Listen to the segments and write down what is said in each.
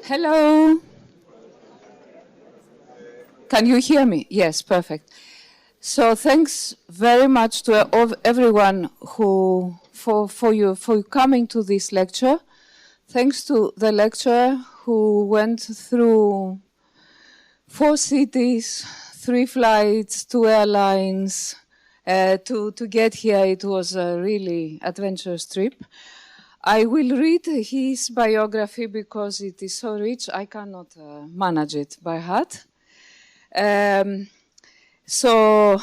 Hello. Can you hear me? Yes, perfect. So thanks very much to everyone for coming to this lecture. Thanks to the lecturer who went through 4 cities, 3 flights, 2 airlines to get here. It was a really adventurous trip. I will read his biography because it is so rich, I cannot manage it by heart. So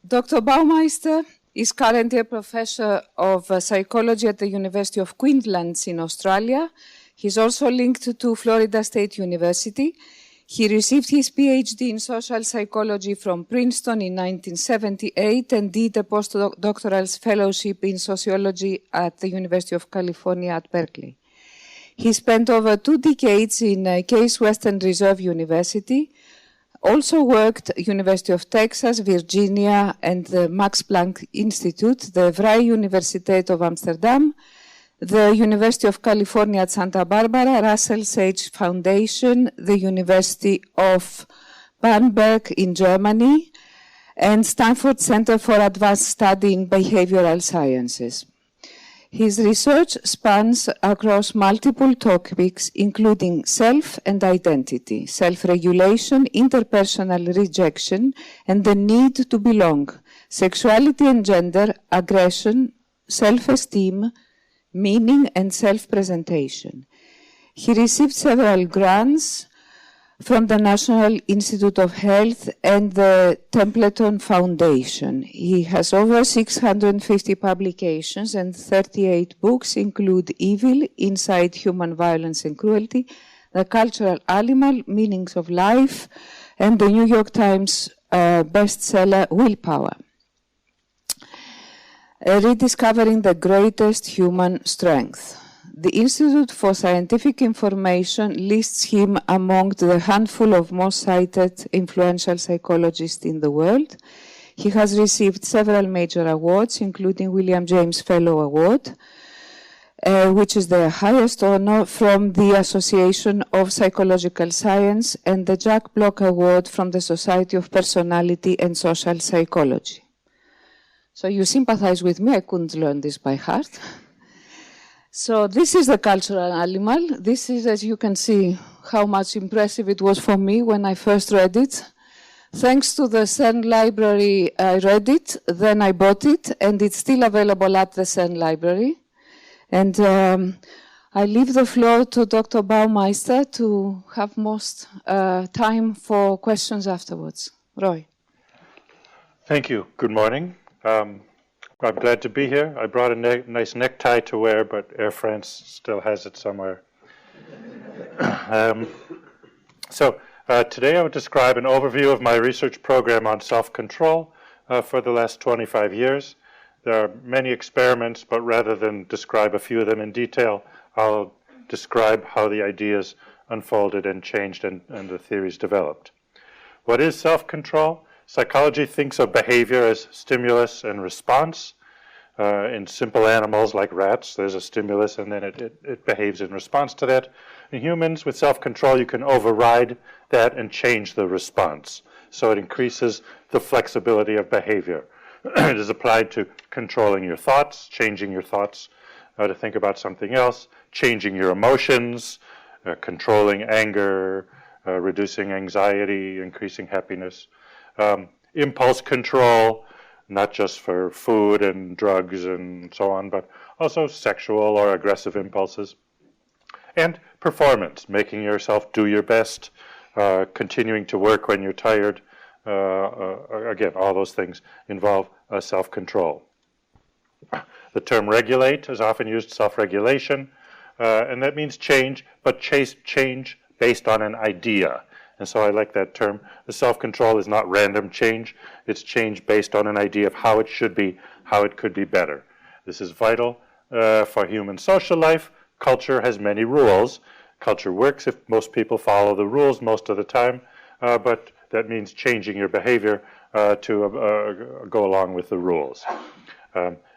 Dr. Baumeister is currently a professor of psychology at the University of Queensland in Australia. He's also linked to Florida State University. He received his Ph.D. in social psychology from Princeton in 1978 and did a postdoctoral fellowship in sociology at the University of California at Berkeley. He spent over 2 decades in Case Western Reserve University, also worked at University of Texas, Virginia, and the Max-Planck-Institute, the Vrije Universiteit of Amsterdam, the University of California at Santa Barbara, Russell Sage Foundation, the University of Bamberg in Germany, and Stanford Center for Advanced Study in Behavioral Sciences. His research spans across multiple topics, including self and identity, self-regulation, interpersonal rejection, and the need to belong, sexuality and gender, aggression, self-esteem, meaning and self-presentation. He received several grants from the National Institute of Health and the Templeton Foundation. He has over 650 publications and 38 books include Evil, Inside Human Violence and Cruelty, The Cultural Animal, Meanings of Life, and the New York Times bestseller Willpower. Rediscovering the Greatest Human Strength. The Institute for Scientific Information lists him among the handful of most cited influential psychologists in the world. He has received several major awards, including William James Fellow Award, which is the highest honor from the Association of Psychological Science, and the Jack Block Award from the Society of Personality and Social Psychology. So you sympathize with me, I couldn't learn this by heart. So this is the cultural animal. This is, as you can see, how much impressive it was for me when I first read it. Thanks to the CERN Library, I read it, then I bought it, and it's still available at the CERN Library. And I leave the floor to Dr. Baumeister to have most time for questions afterwards. Roy. Thank you. Good morning. I'm glad to be here. I brought a nice necktie to wear, but Air France still has it somewhere. Today I would describe an overview of my research program on self-control for the last 25 years. There are many experiments, but rather than describe a few of them in detail, I'll describe how the ideas unfolded and changed and the theories developed. What is self-control? Psychology thinks of behavior as stimulus and response. In simple animals like rats, there's a stimulus and then it behaves in response to that. In humans, with self-control, you can override that and change the response. So it increases the flexibility of behavior. It is applied to controlling your thoughts, changing your thoughts to think about something else, changing your emotions, controlling anger, reducing anxiety, increasing happiness. Impulse control, not just for food and drugs and so on, but also sexual or aggressive impulses. And performance, making yourself do your best, continuing to work when you're tired. Again, all those things involve self-control. The term regulate is often used, self-regulation, and that means change, but change based on an idea. And so I like that term. The self-control is not random change. It's change based on an idea of how it should be, how it could be better. This is vital for human social life. Culture has many rules. Culture works if most people follow the rules most of the time, but that means changing your behavior to go along with the rules.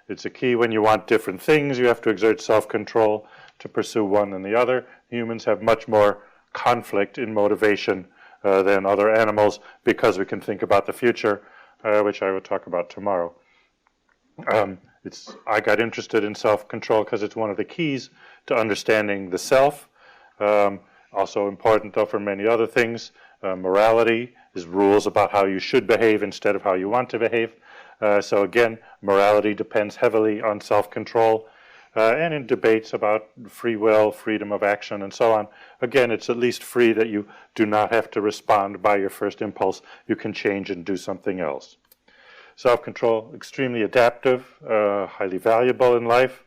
It's a key when you want different things. You have to exert self-control to pursue one than the other. Humans have much more conflict in motivation than other animals because we can think about the future, which I will talk about tomorrow. I got interested in self-control because it's one of the keys to understanding the self. Also important, though, for many other things. Morality is rules about how you should behave instead of how you want to behave. So again, morality depends heavily on self-control. And in debates about free will, freedom of action, and so on, again, it's at least free that you do not have to respond by your first impulse. You can change and do something else. Self-control, extremely adaptive, highly valuable in life.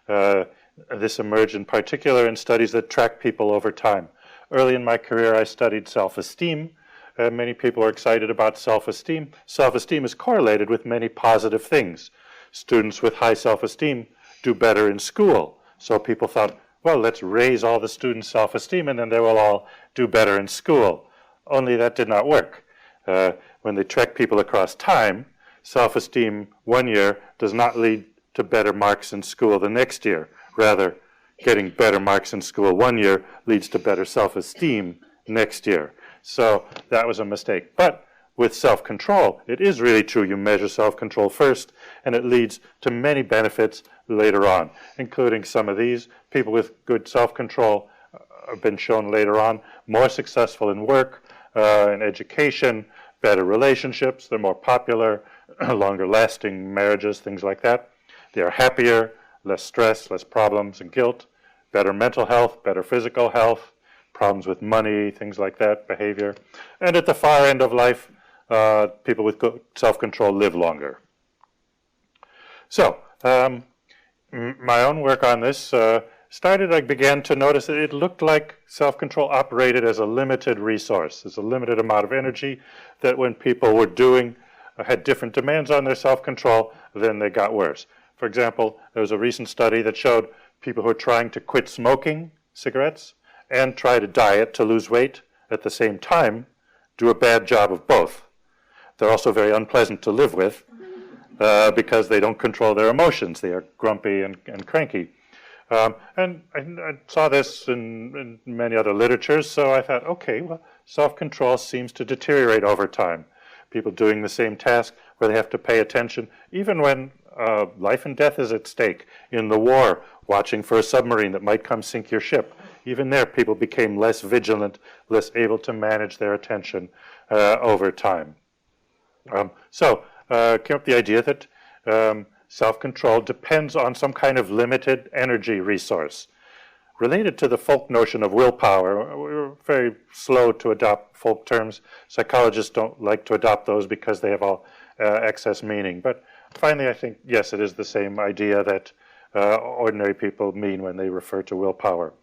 This emerged in particular in studies that track people over time. Early in my career, I studied self-esteem. Many people are excited about self-esteem. Self-esteem is correlated with many positive things. Students with high self-esteem do better in school. So people thought, well, let's raise all the students' self-esteem and then they will all do better in school. Only that did not work. When they track people across time, self-esteem one year does not lead to better marks in school the next year. Rather, getting better marks in school one year leads to better self-esteem next year. So that was a mistake. But with self-control, it is really true. You measure self-control first, and it leads to many benefits later on, including some of these. People with good self-control have been shown later on more successful in work, in education, better relationships. They're more popular, longer-lasting marriages, things like that. They are happier, less stress, less problems and guilt, better mental health, better physical health, problems with money, things like that, behavior. And at the far end of life, people with good self-control live longer. So, my own work on this started, I began to notice that it looked like self-control operated as a limited resource. There's a limited amount of energy that when people were doing, had different demands on their self-control, then they got worse. For example, there was a recent study that showed people who are trying to quit smoking cigarettes and try to diet to lose weight at the same time do a bad job of both. They're also very unpleasant to live with because they don't control their emotions. They are grumpy and cranky. And I saw this in many other literatures, so I thought, okay, well, self-control seems to deteriorate over time. People doing the same task where they have to pay attention, even when life and death is at stake. In the war, watching for a submarine that might come sink your ship. Even there, people became less vigilant, less able to manage their attention over time. So came up with the idea that self-control depends on some kind of limited energy resource. Related to the folk notion of willpower, we were very slow to adopt folk terms. Psychologists don't like to adopt those because they have all excess meaning. But finally, I think, yes, it is the same idea that ordinary people mean when they refer to willpower.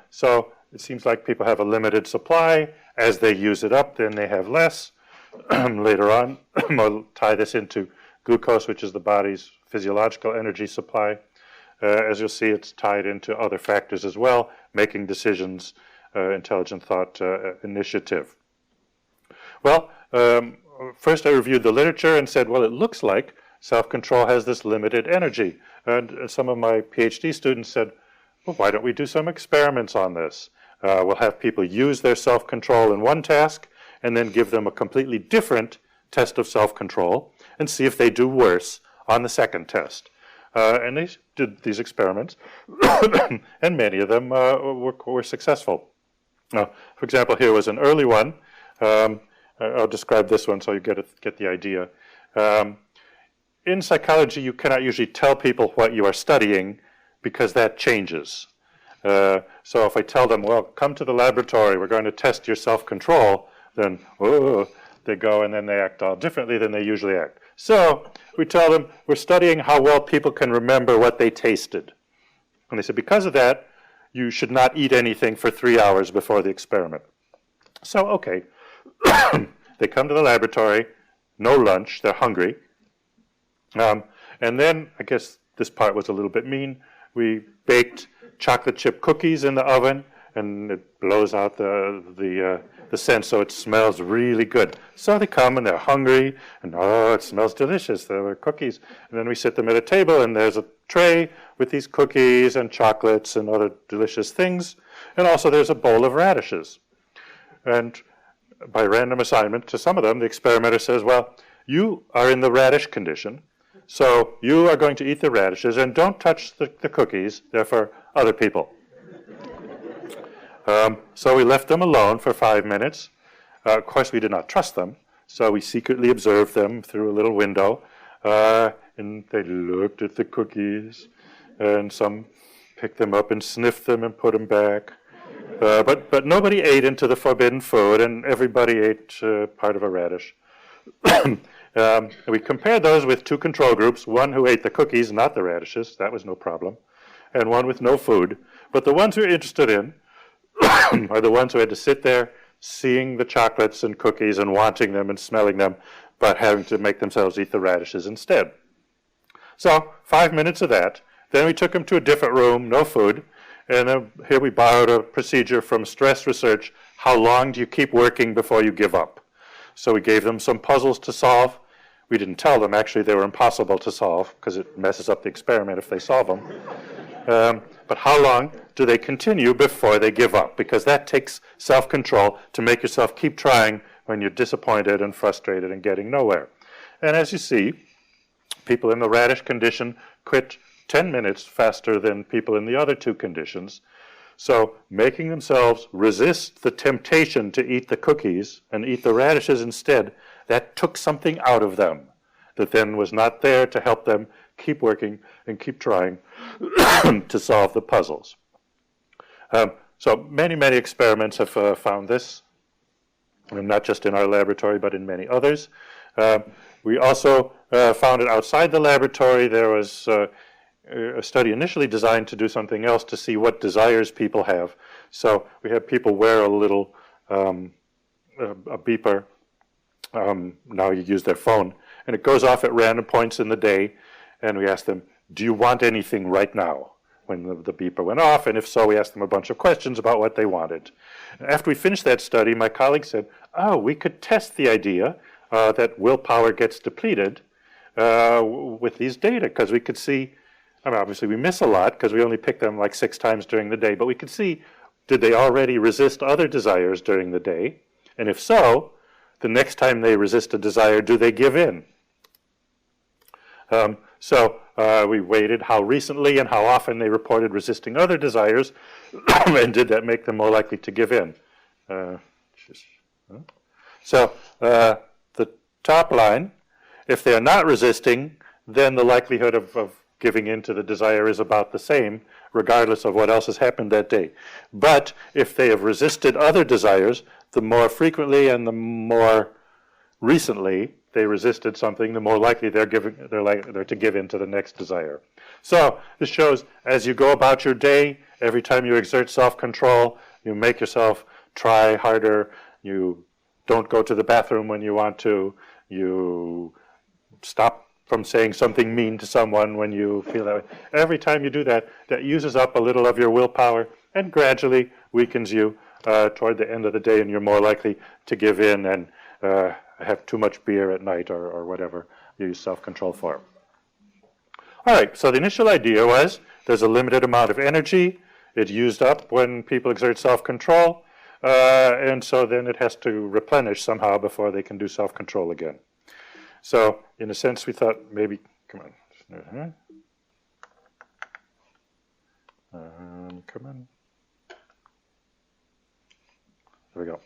So it seems like people have a limited supply. As they use it up, then they have less. Later on, we'll tie this into glucose, which is the body's physiological energy supply. As you'll see, it's tied into other factors as well, making decisions, intelligent thought, initiative. Well, first I reviewed the literature and said, well, it looks like self-control has this limited energy. And some of my Ph.D. students said, well, why don't we do some experiments on this? We'll have people use their self-control in one task and then give them a completely different test of self-control and see if they do worse on the second test. And they did these experiments, and many of them were successful. Now, for example, here was an early one. I'll describe this one so you get the idea. In psychology, you cannot usually tell people what you are studying because that changes. So if I tell them, well, come to the laboratory, we're going to test your self-control, then they go and then they act all differently than they usually act. So we tell them, we're studying how well people can remember what they tasted. And they said, because of that, you should not eat anything for 3 hours before the experiment. So, okay, they come to the laboratory, no lunch, they're hungry. And then, I guess this part was a little bit mean, we baked chocolate chip cookies in the oven, and it blows out the the scent so it smells really good. So they come and they're hungry, and oh, it smells delicious. There are cookies. And then we sit them at a table, and there's a tray with these cookies and chocolates and other delicious things. And also there's a bowl of radishes. And by random assignment to some of them, the experimenter says, well, you are in the radish condition, so you are going to eat the radishes, and don't touch the cookies. They're for other people. So we left them alone for 5 minutes. Of course, we did not trust them, so we secretly observed them through a little window, and they looked at the cookies, and some picked them up and sniffed them and put them back. But nobody ate into the forbidden food, and everybody ate part of a radish. We compared those with 2 control groups, one who ate the cookies, not the radishes, that was no problem, and one with no food. But the ones we were interested in are the ones who had to sit there seeing the chocolates and cookies and wanting them and smelling them, but having to make themselves eat the radishes instead. So 5 minutes of that. Then we took them to a different room, no food, and here we borrowed a procedure from stress research. How long do you keep working before you give up? So we gave them some puzzles to solve. We didn't tell them, actually, they were impossible to solve because it messes up the experiment if they solve them. But how long do they continue before they give up? Because that takes self-control to make yourself keep trying when you're disappointed and frustrated and getting nowhere. And as you see, people in the radish condition quit 10 minutes faster than people in the other 2 conditions. So making themselves resist the temptation to eat the cookies and eat the radishes instead, that took something out of them that then was not there to help them keep working and keep trying to solve the puzzles. So many, many experiments have found this, not just in our laboratory, but in many others. We also found it outside the laboratory. There was a study initially designed to do something else to see what desires people have. So we had people wear a little a beeper. Now you use their phone, and it goes off at random points in the day, and we asked them, do you want anything right now? When the beeper went off, and if so, we asked them a bunch of questions about what they wanted. After we finished that study, my colleague said, oh, we could test the idea that willpower gets depleted with these data, because we could see, I mean, obviously we miss a lot because we only pick them like 6 times during the day, but we could see, did they already resist other desires during the day? And if so, the next time they resist a desire, do they give in? So we weighted how recently and how often they reported resisting other desires, and did that make them more likely to give in? So the top line, if they are not resisting, then the likelihood of giving in to the desire is about the same, regardless of what else has happened that day. But if they have resisted other desires, the more frequently and the more recently they resisted something, the more likely they're to give in to the next desire. So this shows, as you go about your day, every time you exert self-control, you make yourself try harder, you don't go to the bathroom when you want to, you stop from saying something mean to someone when you feel that way. Every time you do that, that uses up a little of your willpower and gradually weakens you toward the end of the day, and you're more likely to give in and have too much beer at night or whatever you use self-control for. All right, so the initial idea was there's a limited amount of energy. It's used up when people exert self-control, and so then it has to replenish somehow before they can do self-control again. So in a sense, we thought maybe, come on. Come on. There we go.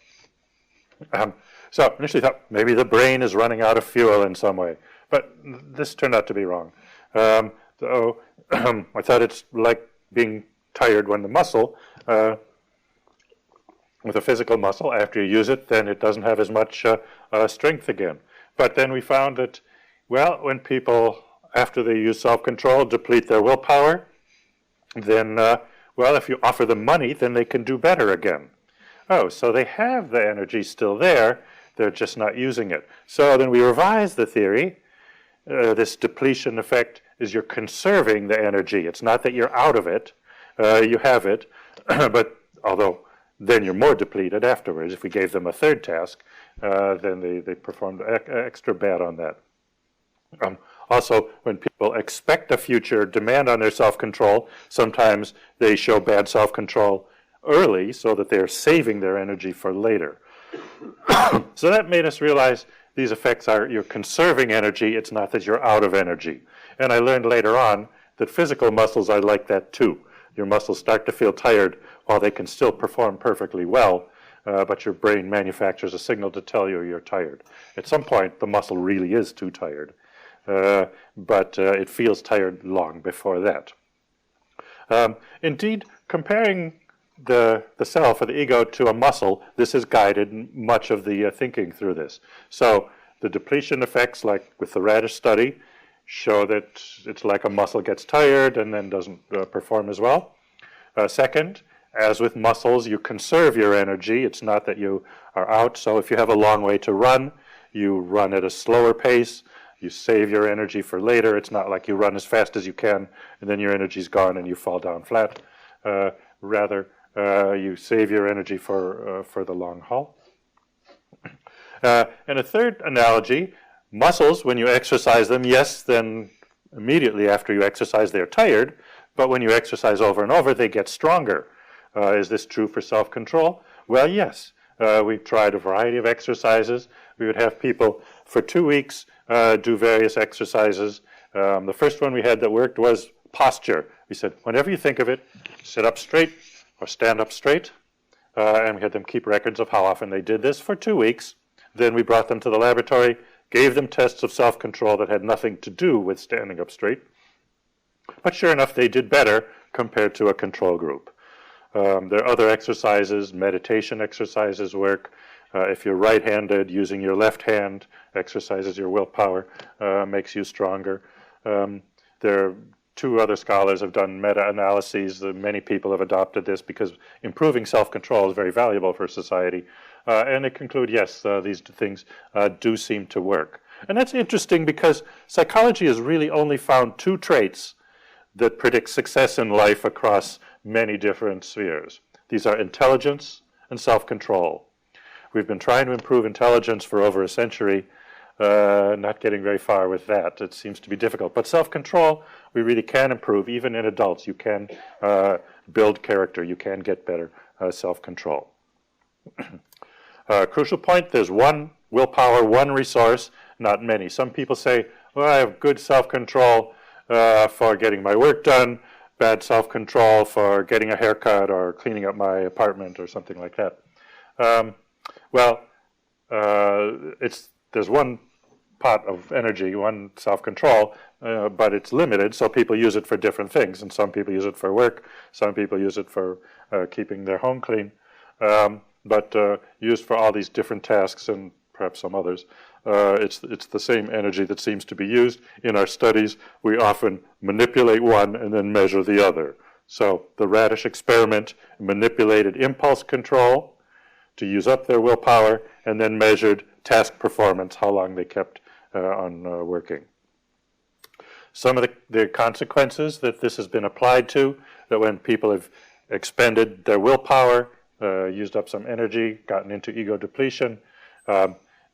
So initially thought maybe the brain is running out of fuel in some way, but this turned out to be wrong. So I thought it's like being tired when the muscle, with a physical muscle, after you use it, then it doesn't have as much strength again. But then we found that, well, when people, after they use self-control, deplete their willpower, then, well, if you offer them money, then they can do better again. Oh, so they have the energy still there, they're just not using it. So then we revised the theory. This depletion effect is you're conserving the energy. It's not that you're out of it, you have it, but although then you're more depleted afterwards. If we gave them a third task, then they performed extra bad on that. Also, when people expect a future demand on their self-control, sometimes they show bad self-control early so that they're saving their energy for later. So that made us realize these effects are you're conserving energy, it's not that you're out of energy. And I learned later on that physical muscles are like that too. Your muscles start to feel tired while they can still perform perfectly well, but your brain manufactures a signal to tell you you're tired. At some point, the muscle really is too tired, but it feels tired long before that. Indeed, comparing the self or the ego to a muscle, this has guided much of the thinking through this. So the depletion effects, like with the radish study, show that it's like a muscle gets tired and then doesn't perform as well. Second, as with muscles, you conserve your energy. It's not that you are out. So if you have a long way to run, you run at a slower pace. You save your energy for later. It's not like you run as fast as you can and then your energy's gone and you fall down flat. Rather, you save your energy for the long haul. And a third analogy, muscles, when you exercise them, yes, then immediately after you exercise, they're tired. But when you exercise over and over, they get stronger. Is this true for self-control? Well, yes. We've tried a variety of exercises. We would have people for 2 weeks do various exercises. The first one we had that worked was posture. We said, whenever you think of it, sit up straight or stand up straight. And we had them keep records of how often they did this for 2 weeks. Then we brought them to the laboratory, gave them tests of self-control that had nothing to do with standing up straight. But sure enough, they did better compared to a control group. There are other exercises, meditation exercises work. If you're right-handed, using your left hand exercises your willpower, makes you stronger. There are 2 other scholars have done meta-analyses. Many people have adopted this because improving self-control is very valuable for society. And they conclude, yes, these things do seem to work. And that's interesting because psychology has really only found 2 traits that predict success in life across many different spheres. These are intelligence and self-control. We've been trying to improve intelligence for over a century, not getting very far with that. It seems to be difficult. But self-control, we really can improve. Even in adults, you can build character. You can get better self-control. Crucial point, there's one willpower, one resource, not many. Some people say, well, I have good self-control for getting my work done, bad self-control for getting a haircut or cleaning up my apartment or something like that. There's one pot of energy, one self-control, but it's limited, so people use it for different things. And some people use it for work, some people use it for keeping their home clean. But used for all these different tasks and perhaps some others. It's the same energy that seems to be used. In our studies, we often manipulate one and then measure the other. So the radish experiment manipulated impulse control to use up their willpower and then measured task performance, how long they kept on working. Some of the consequences that this has been applied to, that when people have expended their willpower, used up some energy, gotten into ego depletion,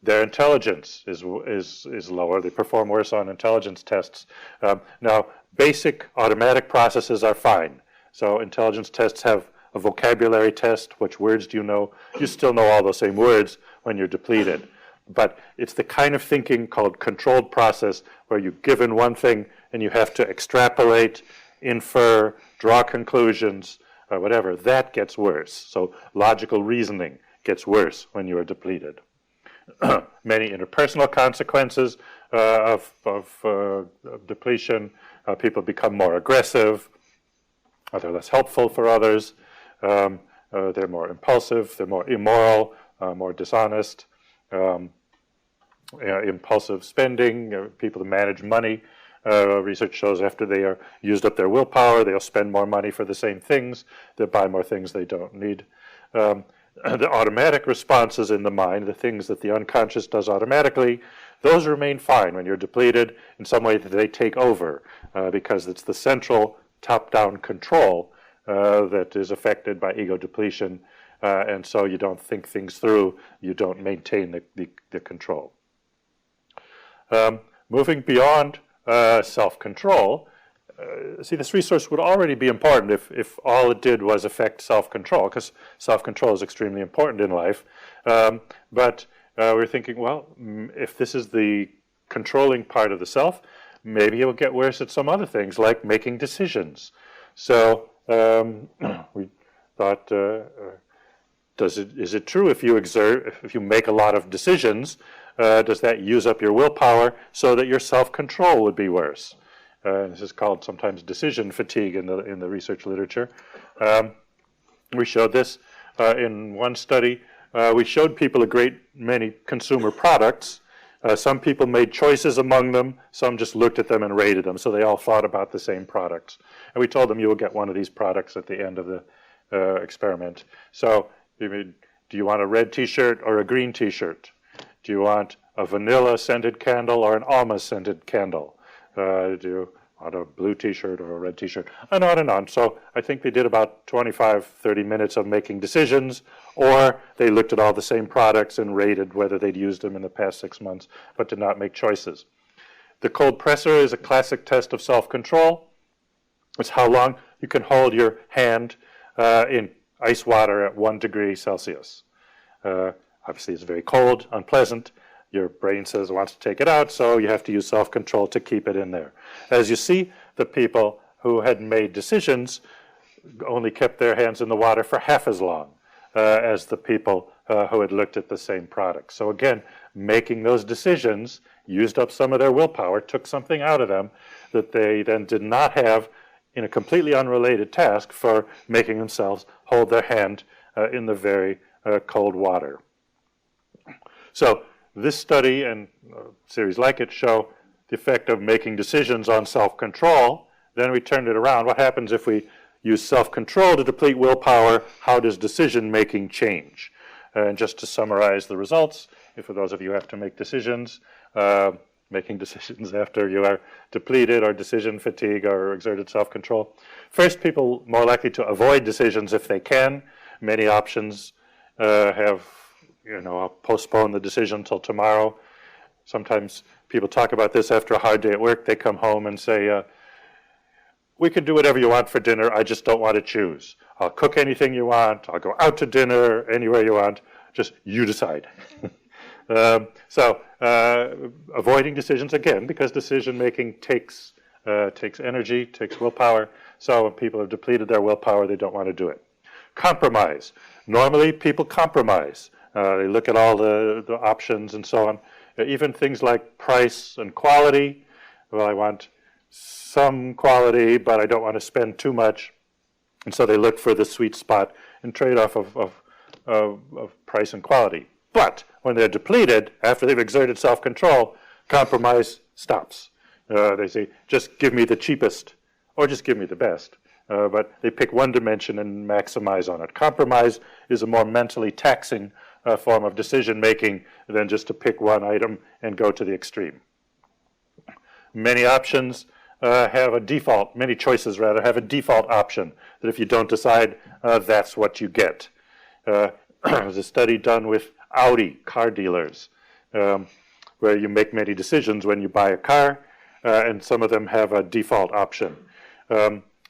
their intelligence is lower. They perform worse on intelligence tests. Now, basic automatic processes are fine. So intelligence tests have a vocabulary test. Which words do you know? You still know all the same words when you're depleted. But it's the kind of thinking called controlled process where you're given one thing and you have to extrapolate, infer, draw conclusions, or whatever. That gets worse. So logical reasoning gets worse when you are depleted. Many interpersonal consequences of depletion. People become more aggressive. They're less helpful for others. They're more impulsive. They're more immoral, more dishonest. Impulsive spending. People who manage money. Research shows after they are used up their willpower, they'll spend more money for the same things. They'll buy more things they don't need. The automatic responses in the mind, the things that the unconscious does automatically, those remain fine when you're depleted. In some way they take over because it's the central top-down control that is affected by ego depletion. and so you don't think things through, you don't maintain the control. Moving beyond self-control, see, this resource would already be important if all it did was affect self-control, because self-control is extremely important in life. But we're thinking, well, if this is the controlling part of the self, maybe it will get worse at some other things, like making decisions. So we thought, is it true if you make a lot of decisions, does that use up your willpower so that your self-control would be worse? This is called sometimes decision fatigue in the research literature. We showed this in one study. We showed people a great many consumer products. Some people made choices among them. Some just looked at them and rated them. So they all thought about the same products. And we told them you will get one of these products at the end of the experiment. So do you want a red T-shirt or a green T-shirt? Do you want a vanilla scented candle or an almond scented candle? Do you want a blue T-shirt or a red T-shirt? And on and on. So I think they did about 25, 30 minutes of making decisions, or they looked at all the same products and rated whether they'd used them in the past 6 months, but did not make choices. The cold presser is a classic test of self-control. It's how long you can hold your hand in ice water at 1 degree Celsius. Obviously, it's very cold, unpleasant. Your brain says it wants to take it out, so you have to use self-control to keep it in there. As you see, the people who had made decisions only kept their hands in the water for half as long as the people who had looked at the same product. So again, making those decisions used up some of their willpower, took something out of them that they then did not have in a completely unrelated task for making themselves hold their hand in the very cold water. So this study and a series like it show the effect of making decisions on self-control. Then we turned it around. What happens if we use self-control to deplete willpower? How does decision-making change? And just to summarize the results, for those of you who have to make decisions, making decisions after you are depleted or decision fatigue or exerted self-control. First, people more likely to avoid decisions if they can. Many options have, I'll postpone the decision until tomorrow. Sometimes people talk about this after a hard day at work. They come home and say, we can do whatever you want for dinner. I just don't want to choose. I'll cook anything you want. I'll go out to dinner anywhere you want. Just you decide. Avoiding decisions again, because decision-making takes energy, takes willpower. So when people have depleted their willpower, they don't want to do it. Compromise. Normally, people compromise. They look at all the options and so on. Even things like price and quality. Well, I want some quality, but I don't want to spend too much. And so they look for the sweet spot and trade-off of price and quality. But when they're depleted, after they've exerted self-control, compromise stops. They say, just give me the cheapest, or just give me the best. But they pick one dimension and maximize on it. Compromise is a more mentally taxing form of decision-making than just to pick one item and go to the extreme. Many options have a default, many choices rather, have a default option that if you don't decide, that's what you get. There was a study done with Audi car dealers where you make many decisions when you buy a car, and some of them have a default option.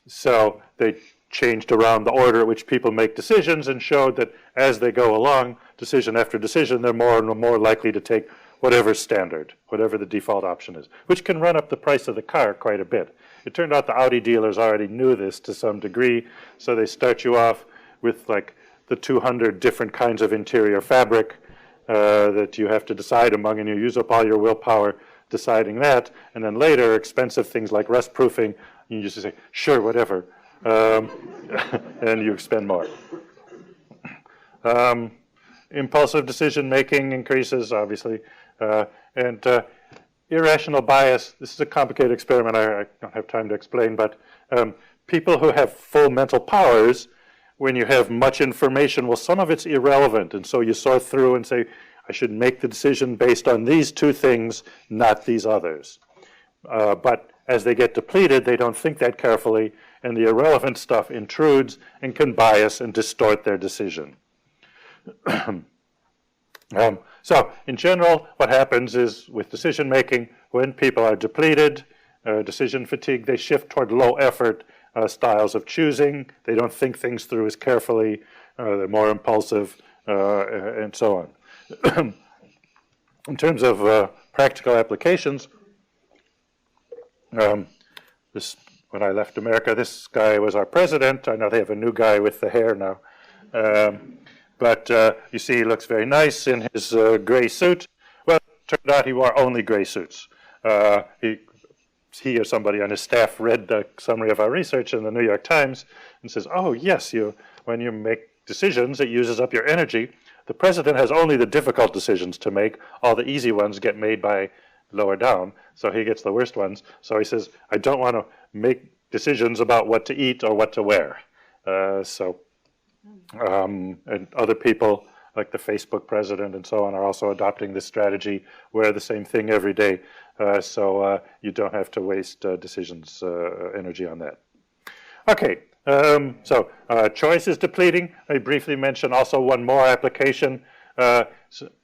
So they changed around the order at which people make decisions and showed that as they go along, decision after decision, they're more and more likely to take whatever standard, whatever the default option is, which can run up the price of the car quite a bit. It turned out the Audi dealers already knew this to some degree, so they start you off with like the 200 different kinds of interior fabric that you have to decide among, and you use up all your willpower deciding that, and then later expensive things like rust proofing, you just say, sure, whatever, and you expend more. Impulsive decision making increases, obviously, and irrational bias. This is a complicated experiment I don't have time to explain, but people who have full mental powers, when you have much information, well, some of it's irrelevant, and so you sort through and say, I should make the decision based on these two things, not these others. But as they get depleted, they don't think that carefully, and the irrelevant stuff intrudes and can bias and distort their decision. So in general, what happens is with decision making, when people are depleted, decision fatigue, they shift toward low effort styles of choosing. They don't think things through as carefully. They're more impulsive, and so on. In terms of practical applications, when I left America, this guy was our president. I know they have a new guy with the hair now. But you see, he looks very nice in his gray suit. Well, it turned out he wore only gray suits. He or somebody on his staff read the summary of our research in the New York Times and says, oh, yes, when you make decisions, it uses up your energy. The president has only the difficult decisions to make. All the easy ones get made by lower down, so he gets the worst ones. So he says, I don't want to make decisions about what to eat or what to wear. And other people, like the Facebook president and so on, are also adopting this strategy, wear the same thing every day, so you don't have to waste decisions energy on that. Okay, so choice is depleting. I briefly mention also one more application,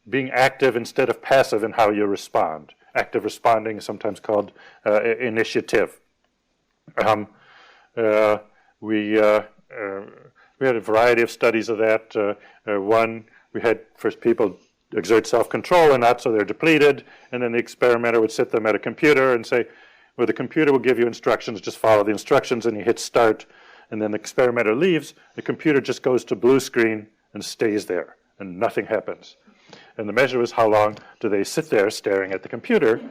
being active instead of passive in how you respond. Active responding is sometimes called initiative. We had a variety of studies of that. One, we had first people exert self-control or not, so they're depleted, and then the experimenter would sit them at a computer and say, well, the computer will give you instructions, just follow the instructions, and you hit start, and then the experimenter leaves, the computer just goes to blue screen and stays there, and nothing happens. And the measure was how long do they sit there staring at the computer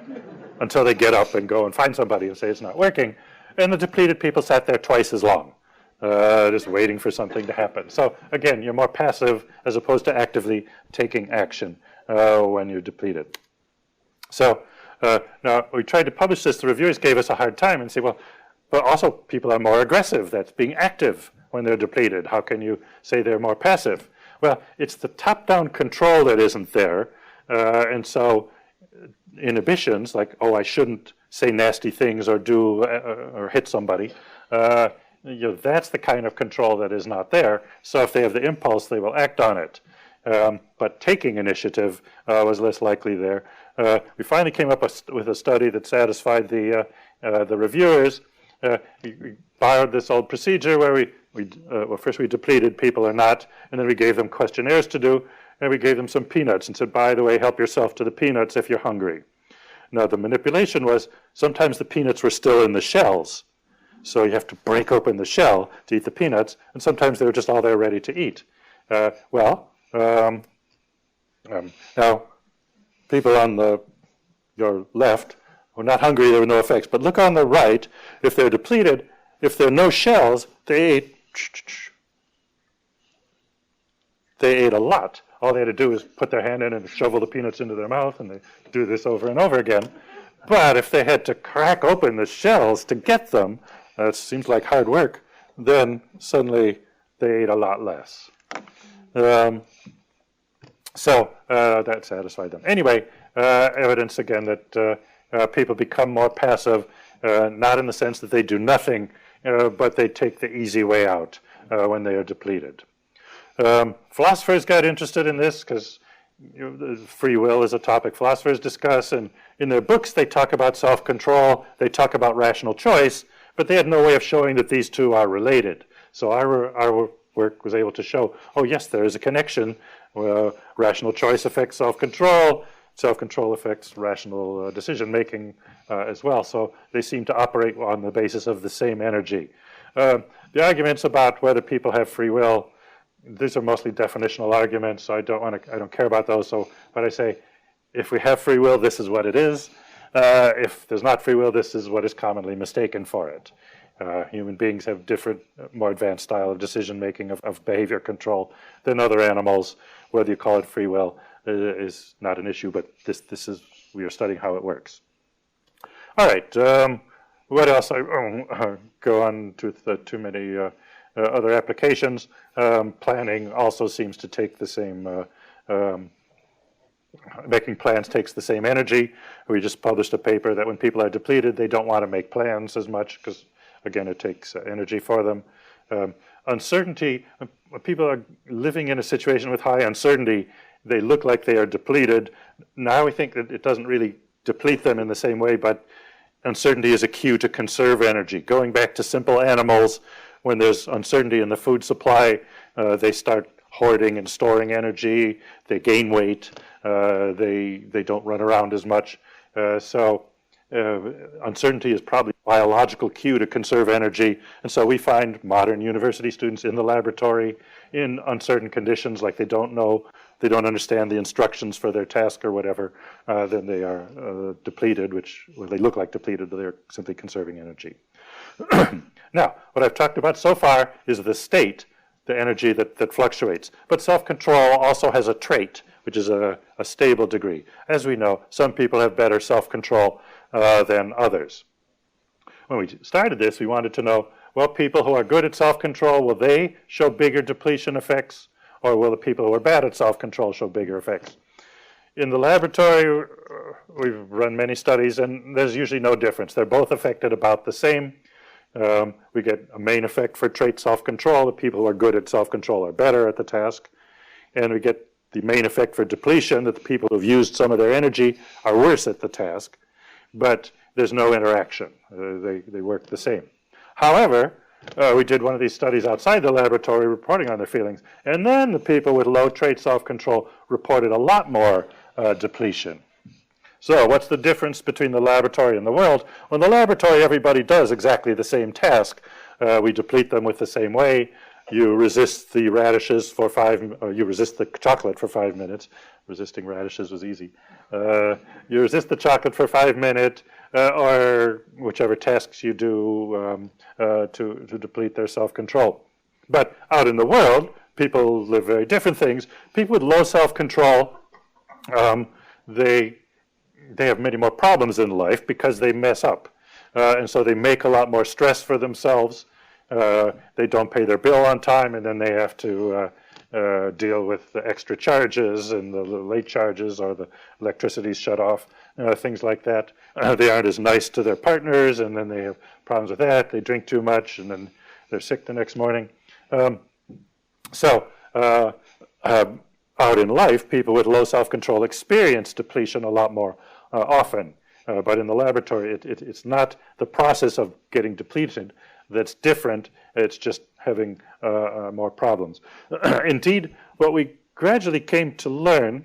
until they get up and go and find somebody and say it's not working. And the depleted people sat there twice as long, just waiting for something to happen. So again, you're more passive as opposed to actively taking action when you're depleted. So now we tried to publish this. The reviewers gave us a hard time and say, well, but also people are more aggressive. That's being active when they're depleted. How can you say they're more passive? Well, it's the top-down control that isn't there. And so inhibitions, like, oh, I shouldn't say nasty things or do or hit somebody, that's the kind of control that is not there. So if they have the impulse, they will act on it. But taking initiative was less likely there. We finally came up with a study that satisfied the reviewers. We borrowed this old procedure where well, first we depleted people or not, and then we gave them questionnaires to do, and we gave them some peanuts and said, by the way, help yourself to the peanuts if you're hungry. Now, the manipulation was sometimes the peanuts were still in the shells, so you have to break open the shell to eat the peanuts, and sometimes they were just all there ready to eat. Now, people on your left were not hungry, there were no effects. But look on the right, if they're depleted, if there are no shells, they ate a lot. All they had to do is put their hand in and shovel the peanuts into their mouth, and they do this over and over again. But if they had to crack open the shells to get them, it seems like hard work, then suddenly they ate a lot less. So that satisfied them. Anyway, evidence again that people become more passive, not in the sense that they do nothing, but they take the easy way out when they are depleted. Philosophers got interested in this because free will is a topic philosophers discuss, and in their books they talk about self-control, they talk about rational choice, but they had no way of showing that these two are related. So our work was able to show, oh yes, there is a connection. Rational choice affects self-control, self-control affects rational decision-making as well. So they seem to operate on the basis of the same energy. The arguments about whether people have free will, these are mostly definitional arguments, so I don't care about those. So, but I say, if we have free will, this is what it is. If there's not free will, this is what is commonly mistaken for it. Human beings have different, more advanced style of decision-making, of behavior control than other animals. Whether you call it free will is not an issue, but this is, we are studying how it works. All right, what else? I won't go on to too many other applications. Planning also seems to take the same, making plans takes the same energy. We just published a paper that when people are depleted, they don't want to make plans as much because, again, it takes energy for them. Uncertainty, when people are living in a situation with high uncertainty, they look like they are depleted. Now we think that it doesn't really deplete them in the same way, but uncertainty is a cue to conserve energy. Going back to simple animals, when there's uncertainty in the food supply, they start hoarding and storing energy, they gain weight, they don't run around as much. Uncertainty is probably a biological cue to conserve energy, and so we find modern university students in the laboratory in uncertain conditions, like they don't understand the instructions for their task or whatever, then they are depleted, they look like depleted, but they're simply conserving energy. Now, what I've talked about so far is the state, the energy that fluctuates. But self-control also has a trait, which is a stable degree. As we know, some people have better self-control than others. When we started this, we wanted to know, well, people who are good at self-control, will they show bigger depletion effects, or will the people who are bad at self-control show bigger effects? In the laboratory, we've run many studies, and there's usually no difference. They're both affected about the same. We get a main effect for trait self-control. The people who are good at self-control are better at the task. And we get the main effect for depletion, that the people who've used some of their energy are worse at the task. But there's no interaction. They work the same. However, we did one of these studies outside the laboratory reporting on their feelings. And then the people with low trait self-control reported a lot more depletion. So what's the difference between the laboratory and the world? Well, in the laboratory, everybody does exactly the same task. We deplete them with the same way. You resist the radishes for you resist the chocolate for 5 minutes. Resisting radishes was easy. You resist the chocolate for 5 minutes, or whichever tasks you do to deplete their self-control. But out in the world, people live very different things. People with low self-control, they have many more problems in life because they mess up. And so they make a lot more stress for themselves. They don't pay their bill on time, and then they have to deal with the extra charges and the late charges, or the electricity's shut off, things like that. They aren't as nice to their partners, and then they have problems with that. They drink too much, and then they're sick the next morning. Out in life, people with low self-control experience depletion a lot more often. But in the laboratory, it's not the process of getting depleted that's different. It's just having more problems. Indeed, what we gradually came to learn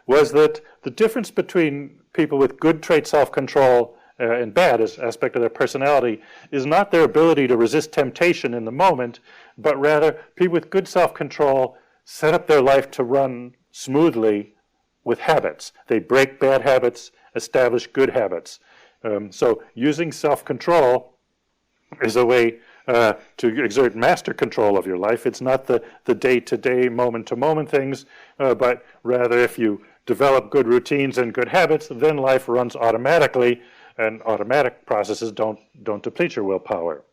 was that the difference between people with good trait self-control and bad as aspect of their personality is not their ability to resist temptation in the moment, but rather people with good self-control set up their life to run smoothly with habits. They break bad habits, establish good habits. So using self-control is a way to exert master control of your life. It's not the day-to-day, moment-to-moment things, but rather if you develop good routines and good habits, then life runs automatically, and automatic processes don't deplete your willpower.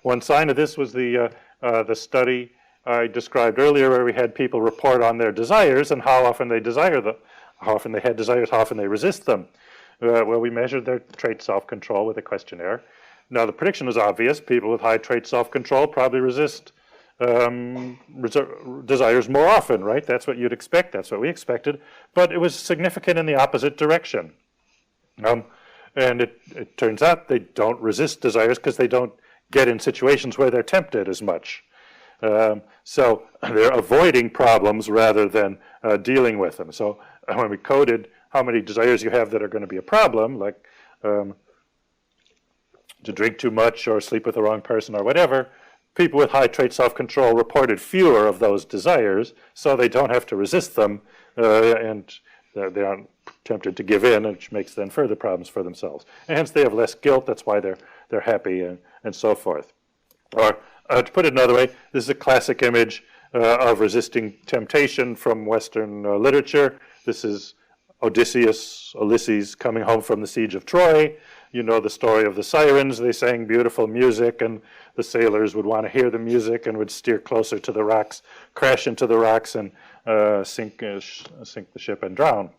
One sign of this was the study I described earlier, where we had people report on their desires and how often they how often they had desires, how often they resist them. Well, we measured their trait self-control with a questionnaire. Now, the prediction was obvious. People with high trait self-control probably resist desires more often, right? That's what you'd expect. That's what we expected. But it was significant in the opposite direction. And it turns out they don't resist desires because they don't get in situations where they're tempted as much. So they're avoiding problems rather than dealing with them. So when we coded how many desires you have that are going to be a problem, like to drink too much or sleep with the wrong person or whatever, people with high trait self-control reported fewer of those desires, so they don't have to resist them, and they aren't tempted to give in, which makes then further problems for themselves. And hence they have less guilt. That's why they're happy and so forth. Or to put it another way, this is a classic image of resisting temptation from Western literature. This is Ulysses coming home from the siege of Troy. You know the story of the sirens. They sang beautiful music, and the sailors would want to hear the music and would steer closer to the rocks, crash into the rocks, and sink the ship and drown.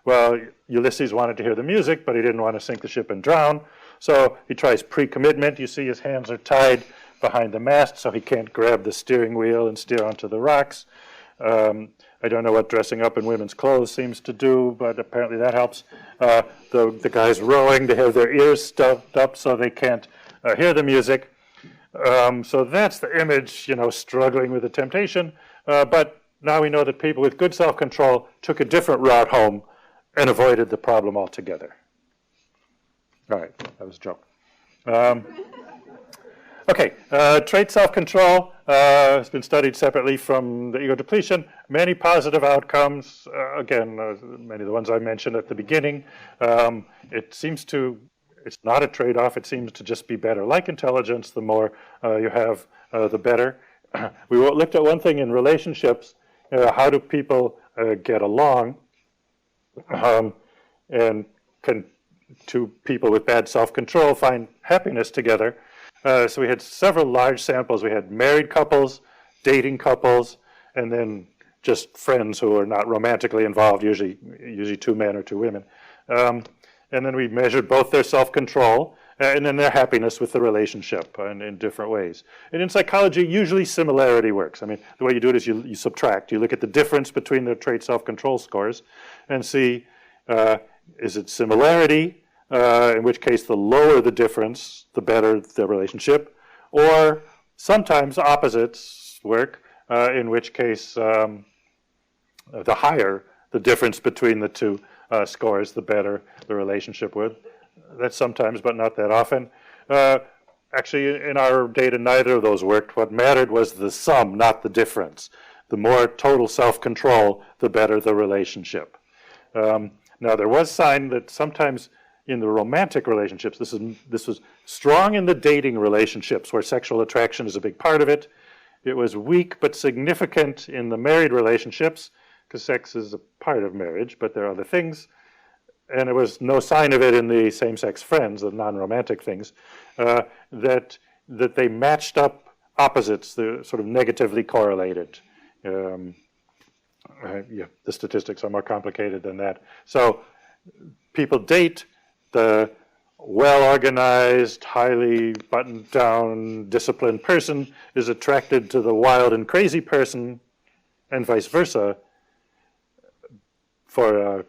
Well, Ulysses wanted to hear the music, but he didn't want to sink the ship and drown. So he tries pre-commitment. You see his hands are tied behind the mast, so he can't grab the steering wheel and steer onto the rocks. I don't know what dressing up in women's clothes seems to do, but apparently that helps. The guys rowing, they have their ears stuffed up so they can't hear the music. So that's the image, struggling with the temptation. But now we know that people with good self-control took a different route home and avoided the problem altogether. All right, that was a joke. Okay, trait self-control has been studied separately from the ego depletion. Many positive outcomes. Again, many of the ones I mentioned at the beginning. It's not a trade-off. It seems to just be better. Like intelligence, the more you have, the better. We looked at one thing in relationships. How do people get along? And can two people with bad self-control find happiness together? So we had several large samples. We had married couples, dating couples, and then just friends who are not romantically involved, usually two men or two women. And then we measured both their self-control and then their happiness with the relationship in different ways. And in psychology, usually similarity works. I mean, the way you do it is you subtract. You look at the difference between the trait self-control scores and see, is it similarity? In which case, the lower the difference, the better the relationship. Or sometimes opposites work, in which case, the higher the difference between the two scores, the better the relationship would. That's sometimes, but not that often. Actually, in our data, neither of those worked. What mattered was the sum, not the difference. The more total self-control, the better the relationship. Now, there was sign that sometimes in the romantic relationships, this was strong in the dating relationships where sexual attraction is a big part of it. It was weak but significant in the married relationships because sex is a part of marriage, but there are other things. And there was no sign of it in the same-sex friends, the non-romantic things, that they matched up opposites, they're sort of negatively correlated. The statistics are more complicated than that. So people date. The well-organized, highly buttoned-down, disciplined person is attracted to the wild and crazy person, and vice versa for a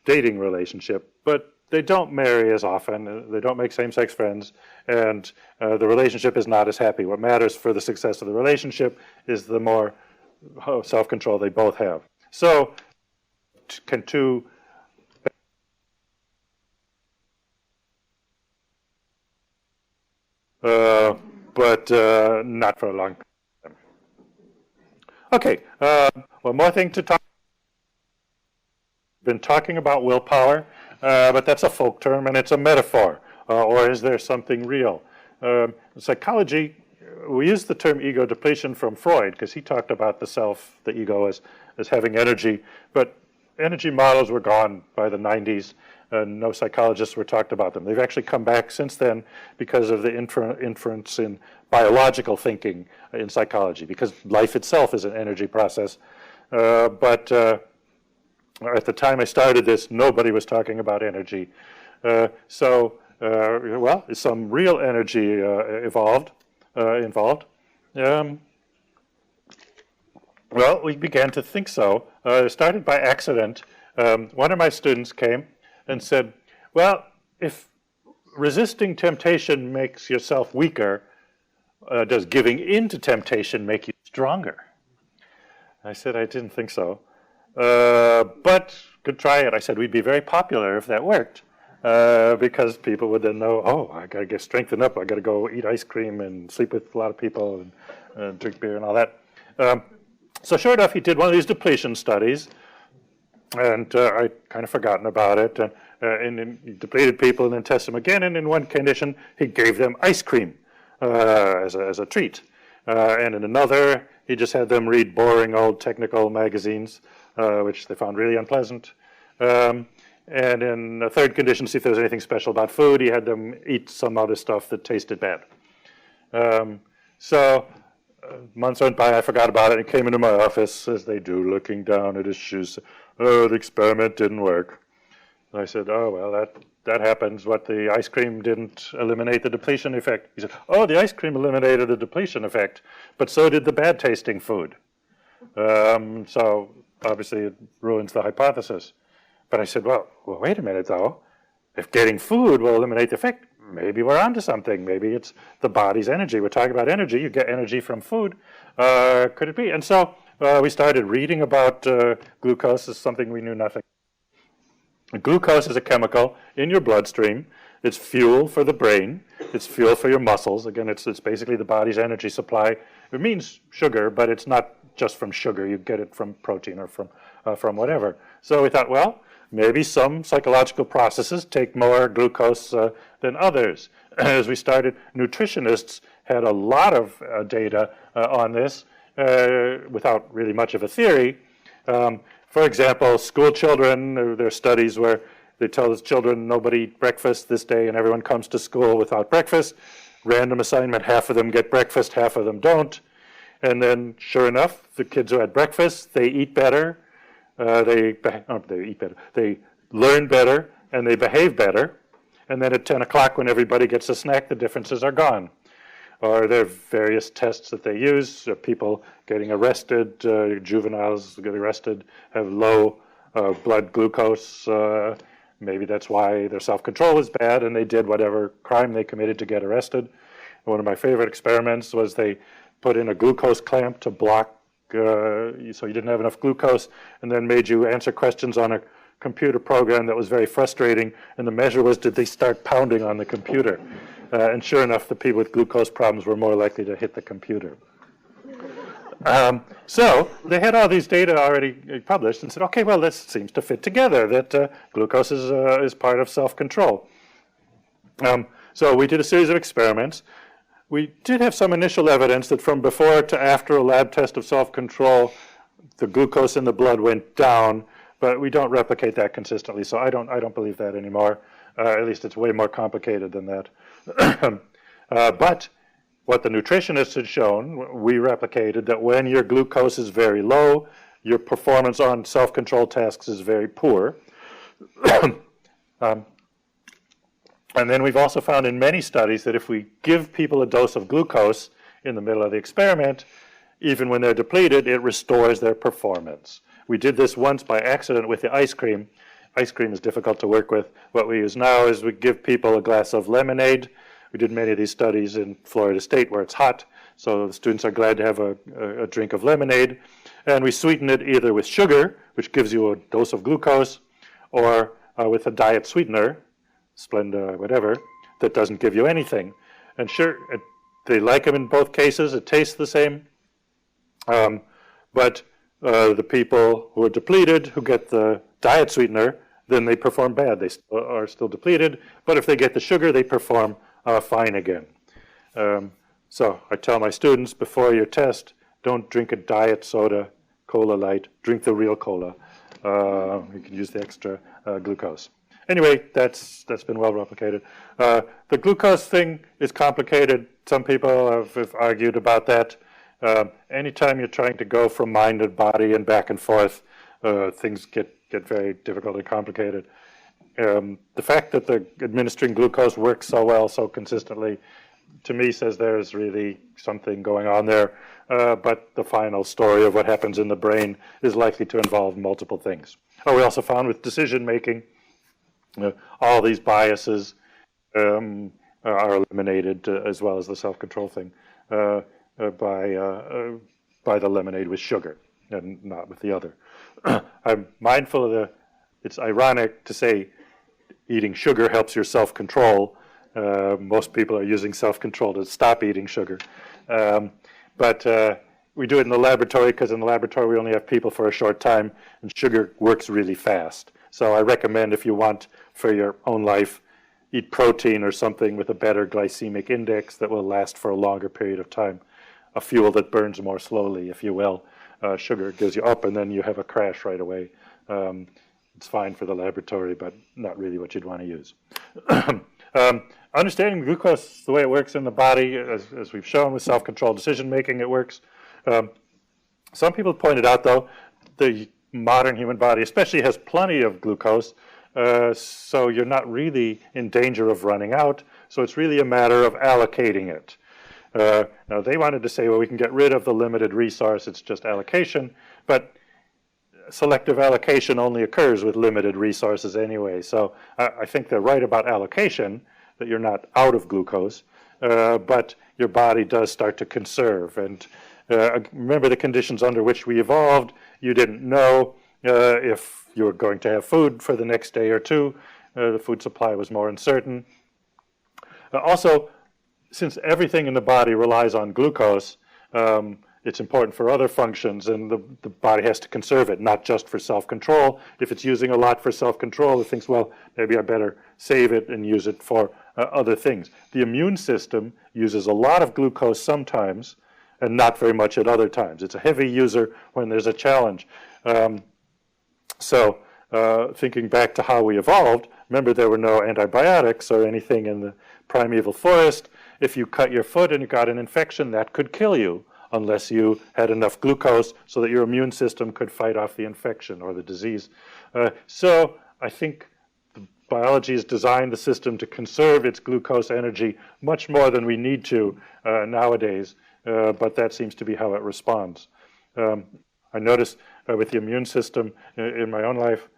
dating relationship. But they don't marry as often, they don't make same-sex friends, and the relationship is not as happy. What matters for the success of the relationship is the more self-control they both have. So, can two but not for a long time. Okay, one more thing to talk. Been talking about willpower, but that's a folk term and it's a metaphor. Or is there something real? In psychology, we use the term ego depletion from Freud because he talked about the self, the ego, as having energy. But energy models were gone by the 90s. No psychologists were talked about them. They've actually come back since then because of the inference in biological thinking in psychology, because life itself is an energy process. But at the time I started this, nobody was talking about energy. Well, is some real energy involved? Well, we began to think so. It started by accident. One of my students came and said, well, if resisting temptation makes yourself weaker, does giving in to temptation make you stronger? I said, I didn't think so. But could try it. I said, we'd be very popular if that worked, because people would then know, oh, I got to get strengthened up. I got to go eat ice cream and sleep with a lot of people and drink beer and all that. So sure enough, he did one of these depletion studies. And I'd kind of forgotten about it. And then he depleted people and then tested them again. And in one condition, he gave them ice cream as a treat. And in another, he just had them read boring old technical magazines, which they found really unpleasant. And in a third condition, see if there was anything special about food, he had them eat some other stuff that tasted bad. Months went by, I forgot about it, and came into my office, as they do, looking down at his shoes. Oh, the experiment didn't work. And I said, oh, well, that happens. What, the ice cream didn't eliminate the depletion effect? He said, oh, the ice cream eliminated the depletion effect, but so did the bad tasting food. So obviously it ruins the hypothesis. But I said, well, wait a minute, though. If getting food will eliminate the effect, maybe we're onto something. Maybe it's the body's energy. We're talking about energy. You get energy from food. Could it be? And so we started reading about glucose as something we knew nothing. Glucose is a chemical in your bloodstream. It's fuel for the brain. It's fuel for your muscles. Again, it's basically the body's energy supply. It means sugar, but it's not just from sugar. You get it from protein or from whatever. So we thought, well, maybe some psychological processes take more glucose than others. As we started, nutritionists had a lot of data on this without really much of a theory. For example, school children, there are studies where they tell the children nobody eat breakfast this day and everyone comes to school without breakfast. Random assignment, half of them get breakfast, half of them don't. And then sure enough, the kids who had breakfast, they eat better, they learn better, and they behave better. And then at 10 o'clock when everybody gets a snack, the differences are gone. Or there are various tests that they use. People getting arrested, juveniles get arrested, have low blood glucose. Maybe that's why their self-control is bad and they did whatever crime they committed to get arrested. One of my favorite experiments was they put in a glucose clamp to block so you didn't have enough glucose, and then made you answer questions on a computer program that was very frustrating, and the measure was, did they start pounding on the computer? And sure enough, the people with glucose problems were more likely to hit the computer. So they had all these data already published and said, okay, well, this seems to fit together, that glucose is part of self-control. So we did a series of experiments. We did have some initial evidence that from before to after a lab test of self-control, the glucose in the blood went down, but we don't replicate that consistently, so I don't believe that anymore. At least it's way more complicated than that. But what the nutritionists had shown, we replicated that when your glucose is very low, your performance on self-control tasks is very poor. And then we've also found in many studies that if we give people a dose of glucose in the middle of the experiment, even when they're depleted, it restores their performance. We did this once by accident with the ice cream. Ice cream is difficult to work with. What we use now is we give people a glass of lemonade. We did many of these studies in Florida State where it's hot, so the students are glad to have a drink of lemonade. And we sweeten it either with sugar, which gives you a dose of glucose, or with a diet sweetener, Splenda, whatever, that doesn't give you anything. And sure, they like them in both cases. It tastes the same. But the people who are depleted, who get the diet sweetener, then they perform bad. They are still depleted. But if they get the sugar, they perform fine again. So I tell my students before your test, don't drink a diet soda, Cola Light. Drink the real cola. You can use the extra glucose. Anyway, that's been well replicated. The glucose thing is complicated. Some people have argued about that. Anytime you're trying to go from mind and body and back and forth, things get very difficult and complicated. The fact that the administering glucose works so well, so consistently, to me says there's really something going on there. But the final story of what happens in the brain is likely to involve multiple things. We also found with decision making, all these biases are eliminated, as well as the self-control thing, by the lemonade with sugar and not with the other. I'm mindful of it's ironic to say eating sugar helps your self-control. Most people are using self-control to stop eating sugar. But we do it in the laboratory because in the laboratory we only have people for a short time, and sugar works really fast. So I recommend if you want for your own life, eat protein or something with a better glycemic index that will last for a longer period of time. A fuel that burns more slowly, if you will. Sugar gives you up and then you have a crash right away. It's fine for the laboratory, but not really what you'd want to use. Understanding glucose, the way it works in the body, as we've shown with self-controlled decision-making, it works. Some people pointed out, though, the modern human body especially has plenty of glucose, so you're not really in danger of running out. So it's really a matter of allocating it. Now they wanted to say, well, we can get rid of the limited resource, it's just allocation, but selective allocation only occurs with limited resources anyway. So I think they're right about allocation, that you're not out of glucose, but your body does start to conserve. And remember the conditions under which we evolved. You didn't know if you were going to have food for the next day or two. The food supply was more uncertain. Also, since everything in the body relies on glucose, it's important for other functions, and the body has to conserve it, not just for self-control. If it's using a lot for self-control, it thinks, well, maybe I better save it and use it for other things. The immune system uses a lot of glucose sometimes and not very much at other times. It's a heavy user when there's a challenge. Thinking back to how we evolved, remember there were no antibiotics or anything in the primeval forest. If you cut your foot and you got an infection, that could kill you unless you had enough glucose so that your immune system could fight off the infection or the disease. So I think biology has designed the system to conserve its glucose energy much more than we need to nowadays, but that seems to be how it responds. I noticed with the immune system in my own life,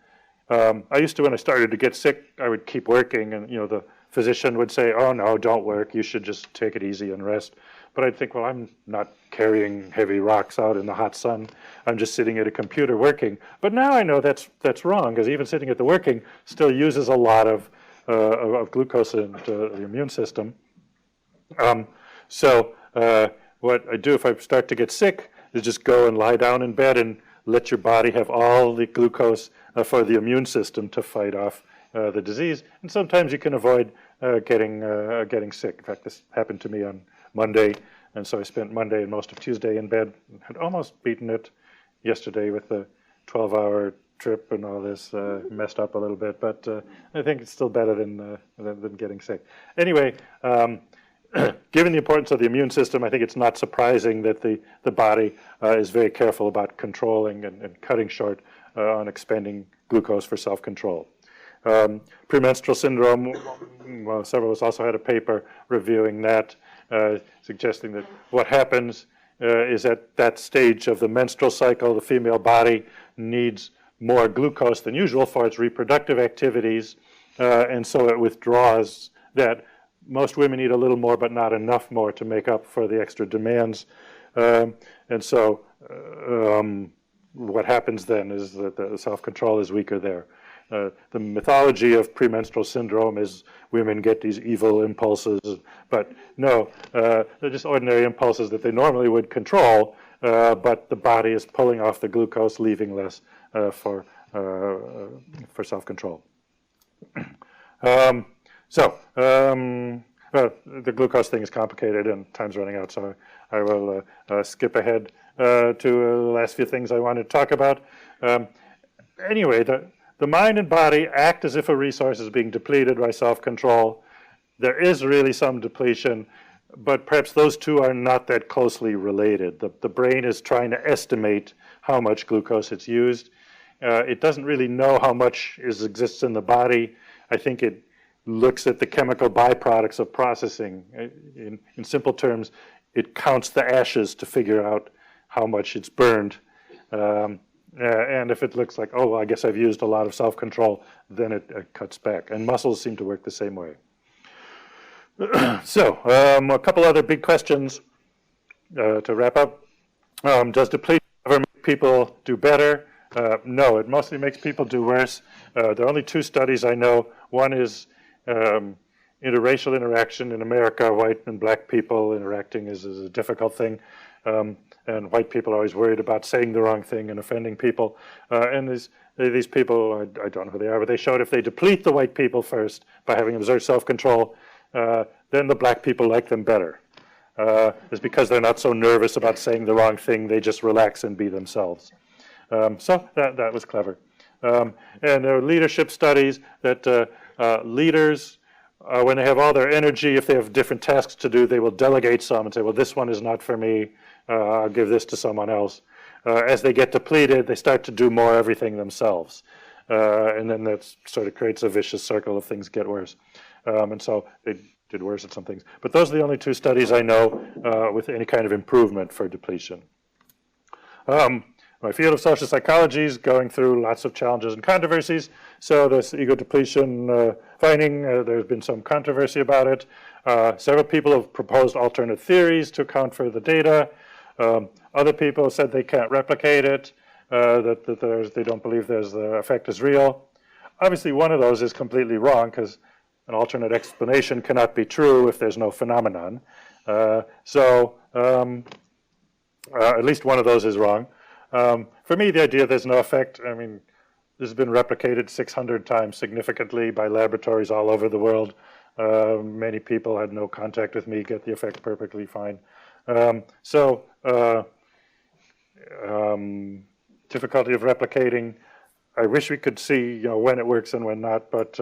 I used to, when I started to get sick, I would keep working, and the physician would say, oh no, don't work, you should just take it easy and rest. But I'd think, well, I'm not carrying heavy rocks out in the hot sun. I'm just sitting at a computer working. But now I know that's wrong, because even sitting at the working still uses a lot of glucose in the immune system. What I do if I start to get sick is just go and lie down in bed and let your body have all the glucose for the immune system to fight off the disease. And sometimes you can avoid getting sick. In fact, this happened to me on Monday, and so I spent Monday and most of Tuesday in bed. Had almost beaten it yesterday with the 12-hour trip and all this, messed up a little bit, but I think it's still better than getting sick. Anyway, given the importance of the immune system, I think it's not surprising that the body is very careful about controlling and cutting short on expending glucose for self-control. Premenstrual syndrome, well, several of us also had a paper reviewing that, suggesting that what happens is at that stage of the menstrual cycle, the female body needs more glucose than usual for its reproductive activities, and so it withdraws that. Most women need a little more, but not enough more to make up for the extra demands. And so what happens then is that the self-control is weaker there. The mythology of premenstrual syndrome is women get these evil impulses, but no, they're just ordinary impulses that they normally would control, but the body is pulling off the glucose, leaving less for self-control. The glucose thing is complicated and time's running out, so I will skip ahead to the last few things I wanted to talk about. Anyway, the mind and body act as if a resource is being depleted by self-control. There is really some depletion, but perhaps those two are not that closely related. The brain is trying to estimate how much glucose it's used. It doesn't really know how much exists in the body. I think it looks at the chemical byproducts of processing. In simple terms, it counts the ashes to figure out how much it's burned. And if it looks like, oh, well, I guess I've used a lot of self-control, then it cuts back. And muscles seem to work the same way. So, a couple other big questions to wrap up. Does depletion ever make people do better? No, it mostly makes people do worse. There are only two studies I know. One is interracial interaction in America. White and black people interacting is a difficult thing. And white people are always worried about saying the wrong thing and offending people. And these people, I don't know who they are, but they showed if they deplete the white people first by having observed self-control, then the black people like them better. It's because they're not so nervous about saying the wrong thing, they just relax and be themselves. So that was clever. And there are leadership studies that leaders, when they have all their energy, if they have different tasks to do, they will delegate some and say, well, this one is not for me. I'll give this to someone else. As they get depleted, they start to do more everything themselves. and then that sort of creates a vicious circle of things get worse. And so they did worse at some things. But those are the only two studies I know with any kind of improvement for depletion. My field of social psychology is going through lots of challenges and controversies. So this ego depletion finding, there's been some controversy about it. Several people have proposed alternate theories to account for the data. Other people said they can't replicate it, that they don't believe the effect is real. Obviously, one of those is completely wrong because an alternate explanation cannot be true if there's no phenomenon. At least one of those is wrong. For me, the idea there's no effect, I mean, this has been replicated 600 times significantly by laboratories all over the world. Many people had no contact with me, get the effect perfectly fine. Difficulty of replicating. I wish we could see, when it works and when not, but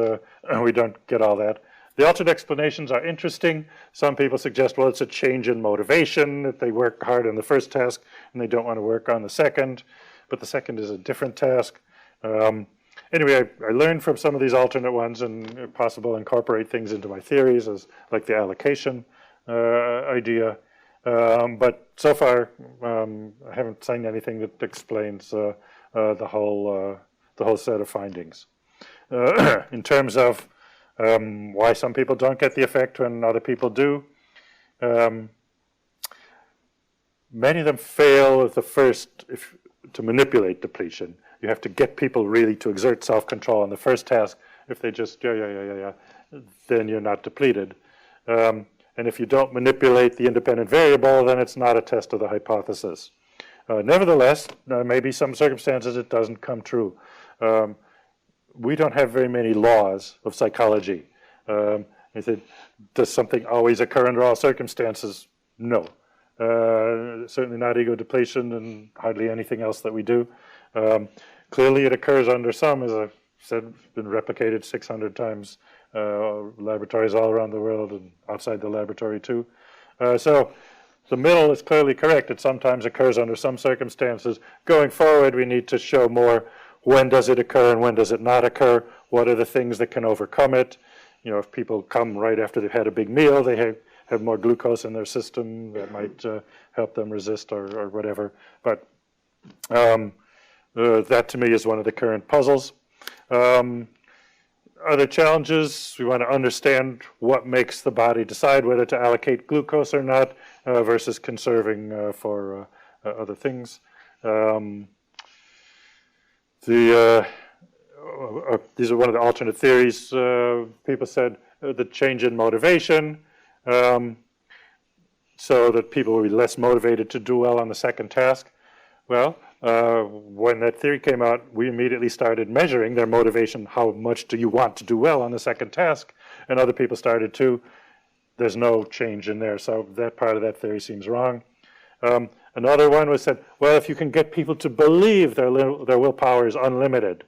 we don't get all that. The alternate explanations are interesting. Some people suggest, well, it's a change in motivation, that they work hard on the first task and they don't want to work on the second, but the second is a different task. Anyway, I learned from some of these alternate ones and if possible incorporate things into my theories, as like the allocation idea. But so far, I haven't seen anything that explains the whole set of findings. In terms of why some people don't get the effect when other people do, many of them fail at the first to manipulate depletion. You have to get people really to exert self-control on the first task. If they just, then you're not depleted. And if you don't manipulate the independent variable, then it's not a test of the hypothesis. Nevertheless, maybe some circumstances it doesn't come true. We don't have very many laws of psychology. Does something always occur under all circumstances? No. Certainly not ego depletion and hardly anything else that we do. Clearly it occurs under some, as I've said, it's been replicated 600 times, laboratories all around the world and outside the laboratory too. So the middle is clearly correct. It sometimes occurs under some circumstances. Going forward, we need to show more when does it occur and when does it not occur? What are the things that can overcome it? If people come right after they've had a big meal, they have more glucose in their system that might help them resist or whatever. But that to me is one of the current puzzles. Other challenges, we want to understand what makes the body decide whether to allocate glucose or not versus conserving for other things. These are one of the alternate theories. People said the change in motivation, so that people will be less motivated to do well on the second task. Well, when that theory came out, we immediately started measuring their motivation. How much do you want to do well on the second task? And other people started too. There's no change in there, so that part of that theory seems wrong. Another one was said, well, if you can get people to believe their willpower is unlimited,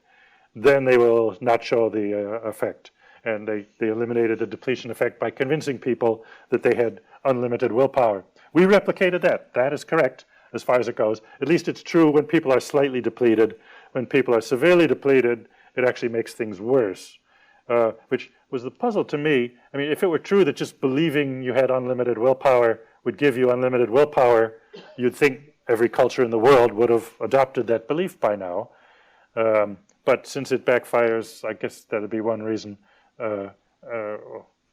then they will not show the effect. And they eliminated the depletion effect by convincing people that they had unlimited willpower. We replicated that. That is correct as far as it goes. At least it's true when people are slightly depleted. When people are severely depleted, it actually makes things worse, which was the puzzle to me. I mean, if it were true that just believing you had unlimited willpower would give you unlimited willpower, you'd think every culture in the world would have adopted that belief by now. But since it backfires, I guess that would be one reason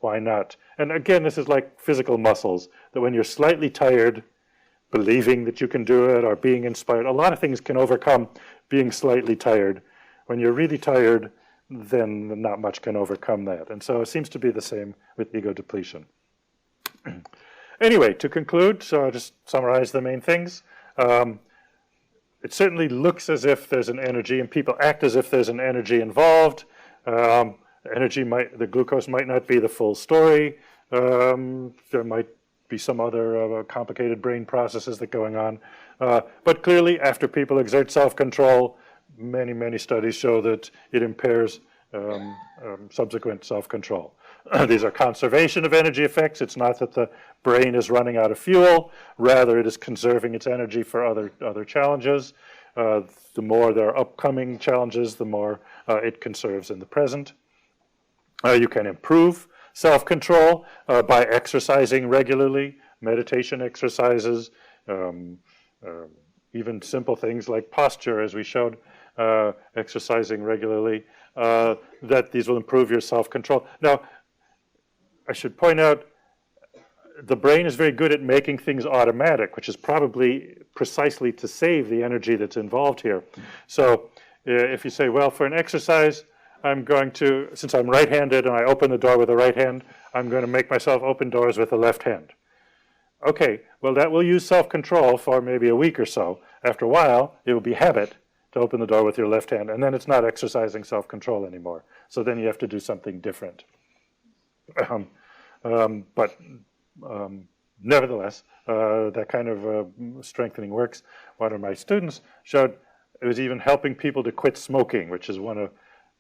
why not. And again, this is like physical muscles, that when you're slightly tired, believing that you can do it or being inspired, a lot of things can overcome being slightly tired. When you're really tired, then not much can overcome that. And so it seems to be the same with ego depletion. Anyway, to conclude, so I'll just summarize the main things. It certainly looks as if there's an energy, and people act as if there's an energy involved. The glucose might not be the full story. There might be some other complicated brain processes that are going on. But clearly, after people exert self-control, many, many studies show that it impairs subsequent self-control. These are conservation of energy effects. It's not that the brain is running out of fuel. Rather, it is conserving its energy for other challenges. the more there are upcoming challenges, the more it conserves in the present. You can improve self-control by exercising regularly, meditation exercises, even simple things like posture, as we showed, exercising regularly, that these will improve your self-control. Now, I should point out, the brain is very good at making things automatic, which is probably precisely to save the energy that's involved here. So if you say, well, for an exercise, I'm going to, since I'm right-handed and I open the door with the right hand, I'm going to make myself open doors with the left hand. Okay, well, that will use self-control for maybe a week or so. After a while, it will be habit to open the door with your left hand, and then it's not exercising self-control anymore. So then you have to do something different. Nevertheless, that kind of strengthening works. One of my students showed it was even helping people to quit smoking, which is one of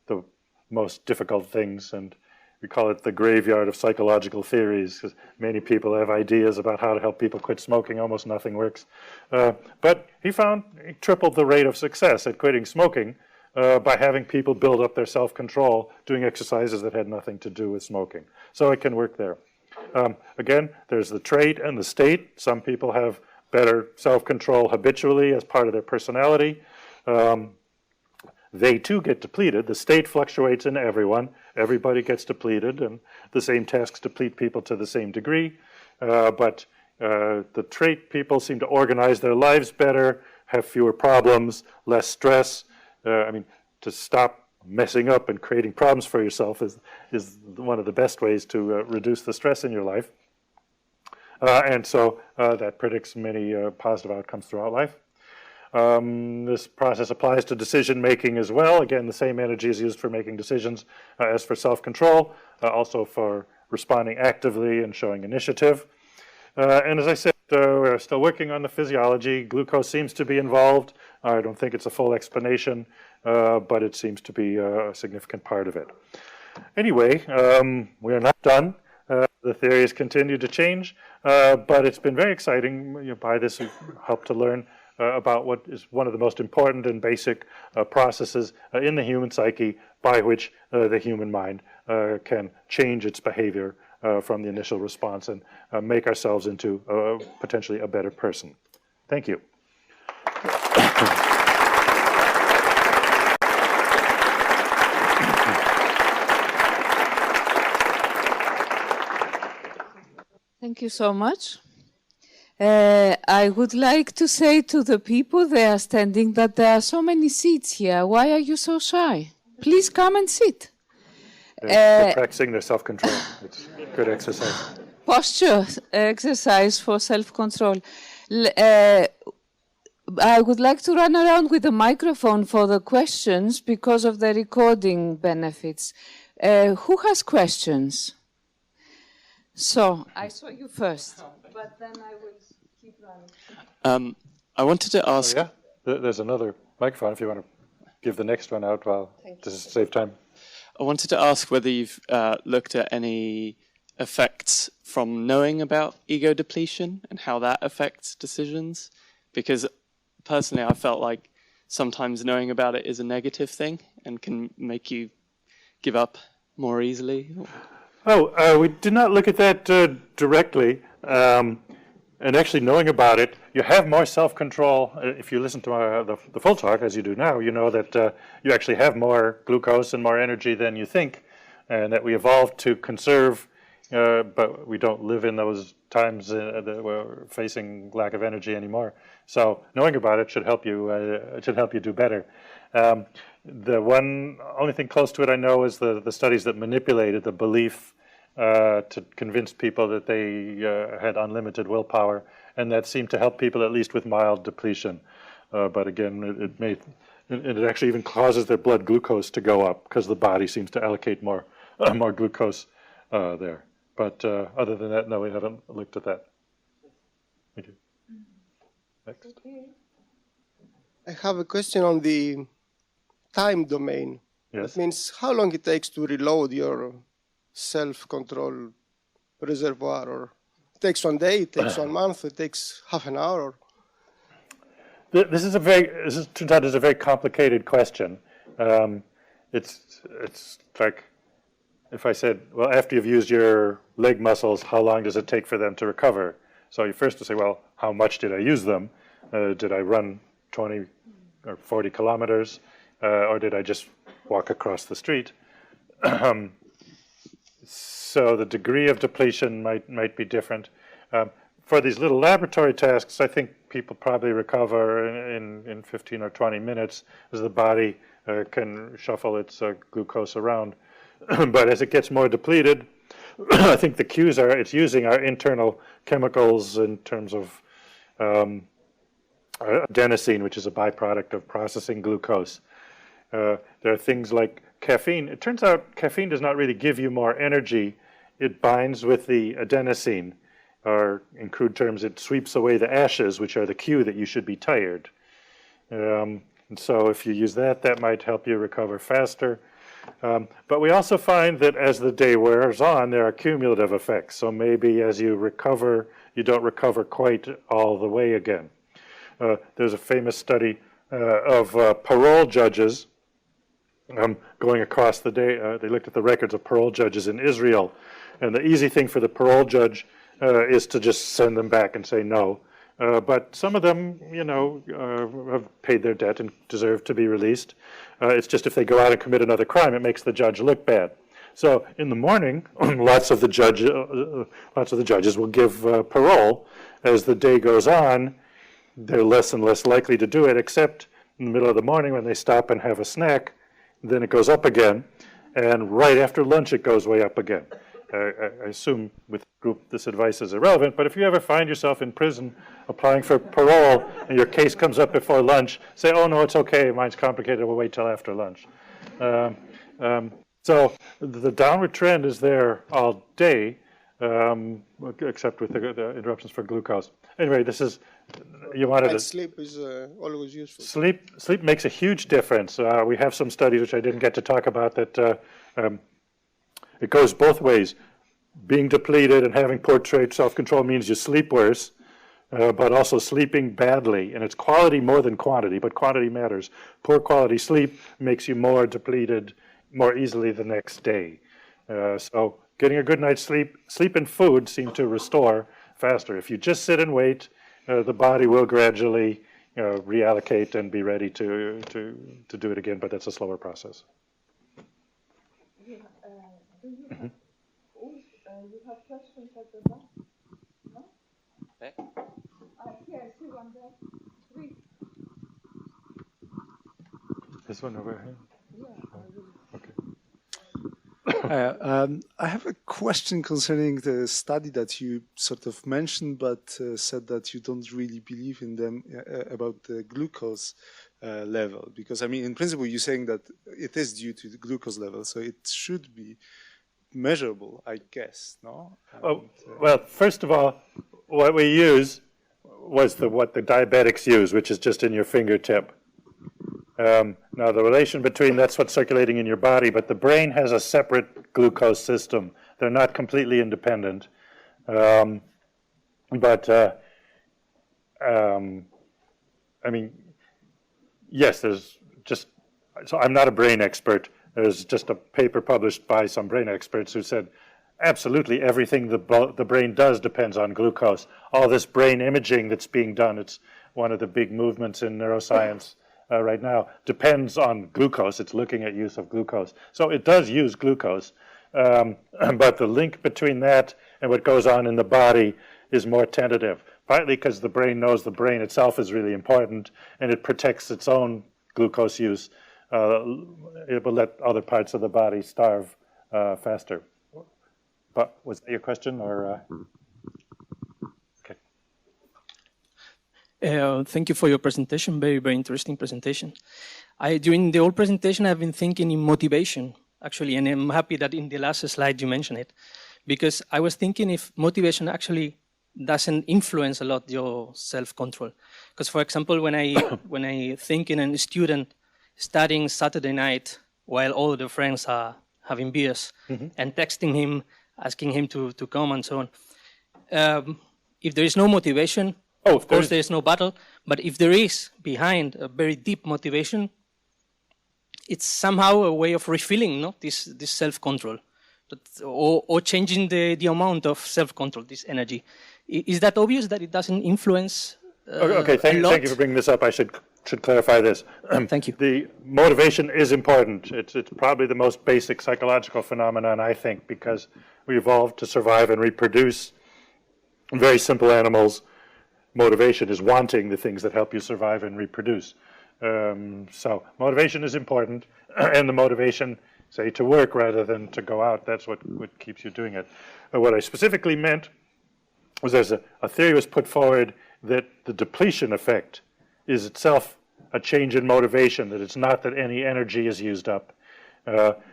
the most difficult things, and we call it the graveyard of psychological theories, because many people have ideas about how to help people quit smoking. Almost nothing works. But he found he tripled the rate of success at quitting smoking by having people build up their self-control, doing exercises that had nothing to do with smoking. So it can work there. Again, there's the trait and the state. Some people have better self-control habitually as part of their personality. They too get depleted. The state fluctuates in everyone. Everybody gets depleted, and the same tasks deplete people to the same degree. But the trait people seem to organize their lives better, have fewer problems, less stress. I mean, to stop messing up and creating problems for yourself is one of the best ways to reduce the stress in your life. And so that predicts many positive outcomes throughout life. This process applies to decision making as well. Again, the same energy is used for making decisions as for self-control, also for responding actively and showing initiative. And as I said, we're still working on the physiology. Glucose seems to be involved. I don't think it's a full explanation, but it seems to be a significant part of it. Anyway, we are not done. The theories continue to change, but it's been very exciting. By this, we've helped to learn about what is one of the most important and basic processes in the human psyche by which the human mind can change its behavior from the initial response and make ourselves into potentially a better person. Thank you. Thank you so much. I would like to say to the people there are standing that there are so many seats here. Why are you so shy? Please come and sit. They're practicing their self-control. It's good exercise. Posture exercise for self-control. I would like to run around with a microphone for the questions because of the recording benefits. Who has questions? So, I saw you first, but then I will keep running. I wanted to ask... Oh, yeah? There's another microphone if you want to give the next one out while to save time. I wanted to ask whether you've looked at any effects from knowing about ego depletion and how that affects decisions. Because personally, I felt like sometimes knowing about it is a negative thing and can make you give up more easily. We did not look at that directly. And actually knowing about it, you have more self-control. If you listen to the full talk, as you do now, you know that you actually have more glucose and more energy than you think, and that we evolved to conserve, but we don't live in those times that we're facing lack of energy anymore. So knowing about it should help you do better. The only thing close to it I know is the studies that manipulated the belief to convince people that they had unlimited willpower, and that seemed to help people at least with mild depletion. But again, it actually even causes their blood glucose to go up because the body seems to allocate more glucose there. But other than that, no, we haven't looked at that. Thank you. Next. I have a question on the time domain. Yes. That means how long it takes to reload your self-control reservoir, or it takes 1 day, it takes 1 month, it takes half an hour. This turns out is a very complicated question. It's like if I said, well, after you've used your leg muscles, how long does it take for them to recover? So you first to say, well, how much did I use them? Did I run 20 or 40 kilometers, or did I just walk across the street? So the degree of depletion might be different. For these little laboratory tasks, I think people probably recover in 15 or 20 minutes as the body can shuffle its glucose around. But as it gets more depleted, I think the cues are it's using our internal chemicals in terms of adenosine, which is a byproduct of processing glucose. There are things like caffeine. It turns out caffeine does not really give you more energy. It binds with the adenosine, or in crude terms, it sweeps away the ashes, which are the cue that you should be tired. And so if you use that, that might help you recover faster. But we also find that as the day wears on, there are cumulative effects. So maybe as you recover, you don't recover quite all the way again. There's a famous study of parole judges going across the day. They looked at the records of parole judges in Israel. And the easy thing for the parole judge is to just send them back and say no. But some of them, have paid their debt and deserve to be released. It's just if they go out and commit another crime, it makes the judge look bad. So in the morning, lots of the judges will give parole. As the day goes on, they're less and less likely to do it, except in the middle of the morning when they stop and have a snack. Then it goes up again, and right after lunch it goes way up again. I assume with group this advice is irrelevant, but if you ever find yourself in prison applying for parole and your case comes up before lunch, say, oh no, it's okay, mine's complicated, we'll wait till after lunch. So the downward trend is there all day, except with the interruptions for glucose. Anyway, this is, you wanted to... Sleep is always useful. Sleep makes a huge difference. We have some studies, which I didn't get to talk about, that it goes both ways. Being depleted and having poor trait self-control means you sleep worse, but also sleeping badly. And it's quality more than quantity, but quantity matters. Poor quality sleep makes you more depleted more easily the next day. So getting a good night's sleep and food seem to restore faster. If you just sit and wait, the body will gradually reallocate and be ready to do it again, but that's a slower process. You have questions at the back? No? Back? Here, I see one there. 3. This one over here? Yeah. Okay. I have a question concerning the study that you sort of mentioned, but said that you don't really believe in them about the glucose level. Because, I mean, in principle, you're saying that it is due to the glucose level, so it should be measurable, I guess, no? Well, first of all, what we use was what the diabetics use, which is just in your fingertip. Now, the relation between that's what's circulating in your body, but the brain has a separate glucose system. They're not completely independent. I mean, yes, there's just, so I'm not a brain expert. There's just a paper published by some brain experts who said, absolutely everything the brain does depends on glucose. All this brain imaging that's being done, it's one of the big movements in neuroscience right now, depends on glucose. It's looking at use of glucose. So it does use glucose, but the link between that and what goes on in the body is more tentative, partly because the brain knows the brain itself is really important and it protects its own glucose use. It will let other parts of the body starve faster. But was that your question, or? Okay. Thank you for your presentation. Very, very interesting presentation. During the whole presentation, I've been thinking in motivation, actually, and I'm happy that in the last slide you mentioned it, because I was thinking if motivation actually doesn't influence a lot your self-control. Because, for example, when I think in a student studying Saturday night while all the friends are having beers and texting him, asking him to come and so on. If there is no motivation, Oh, of course, there is no battle, but if there is behind a very deep motivation, it's somehow a way of refilling, no, this self-control, or changing the amount of self-control, this energy. Is that obvious that it doesn't influence okay, thank you for bringing this up. I should clarify this. Thank you. The motivation is important. It's probably the most basic psychological phenomenon, I think, because we evolved to survive and reproduce. In very simple animals, motivation is wanting the things that help you survive and reproduce. So motivation is important, and the motivation, say, to work rather than to go out, that's what keeps you doing it. What I specifically meant was there's a theory was put forward that the depletion effect is itself a change in motivation, that it's not that any energy is used up.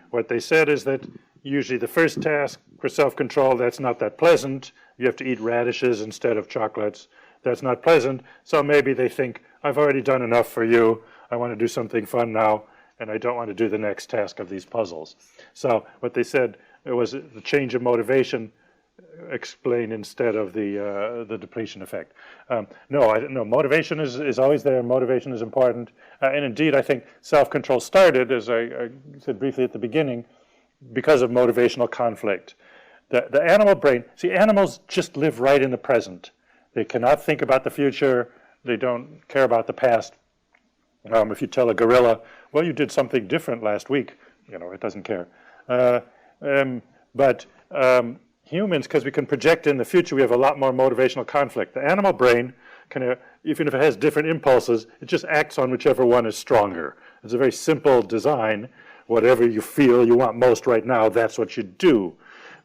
What they said is that usually the first task for self-control, that's not that pleasant. You have to eat radishes instead of chocolates. That's not pleasant. So maybe they think, I've already done enough for you. I want to do something fun now, and I don't want to do the next task of these puzzles. So what they said, it was the change of motivation explained instead of the depletion effect. No, motivation is always there, and motivation is important. And indeed, I think self-control started, as I said briefly at the beginning, because of motivational conflict. The animal brain, see, animals just live right in the present. They cannot think about the future. They don't care about the past. If you tell a gorilla, well, you did something different last week, it doesn't care. But humans, because we can project in the future, we have a lot more motivational conflict. The animal brain, even if it has different impulses, it just acts on whichever one is stronger. It's a very simple design. Whatever you feel you want most right now, that's what you do.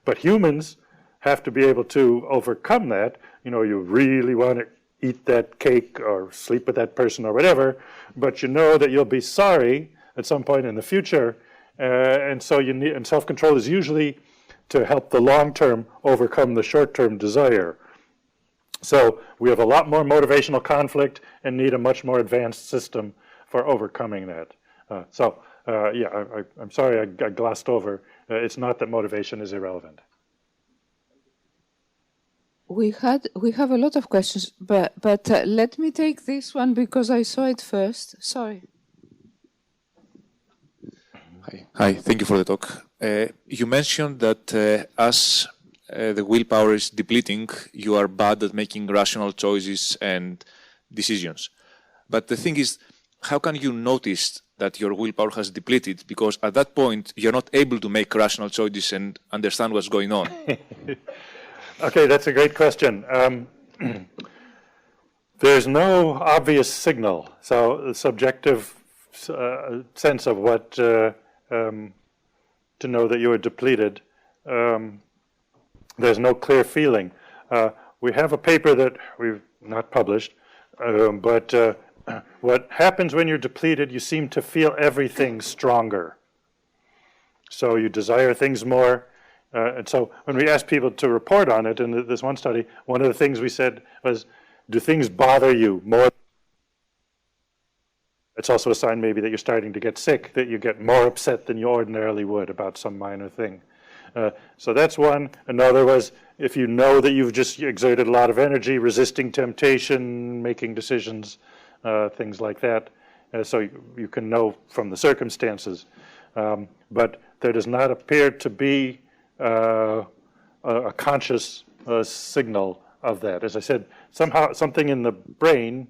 But humans have to be able to overcome that. You really want to eat that cake or sleep with that person or whatever, but you know that you'll be sorry at some point in the future, and so and self-control is usually to help the long-term overcome the short-term desire. So we have a lot more motivational conflict and need a much more advanced system for overcoming that. I'm sorry I glossed over. It's not that motivation is irrelevant. We have a lot of questions, but let me take this one because I saw it first. Sorry. Hi. Thank you for the talk. You mentioned that as the willpower is depleting, you are bad at making rational choices and decisions. But the thing is, how can you notice that your willpower has depleted? Because at that point, you're not able to make rational choices and understand what's going on. Okay, that's a great question. There's no obvious signal. So the subjective sense of what to know that you are depleted, there's no clear feeling. We have a paper that we've not published, but what happens when you're depleted, you seem to feel everything stronger. So you desire things more. And so when we asked people to report on it in this one study, one of the things we said was, do things bother you more? It's also a sign maybe that you're starting to get sick, that you get more upset than you ordinarily would about some minor thing. So that's one. Another was, if you know that you've just exerted a lot of energy, resisting temptation, making decisions, things like that. So you can know from the circumstances. But there does not appear to be a conscious signal of that. As I said, somehow something in the brain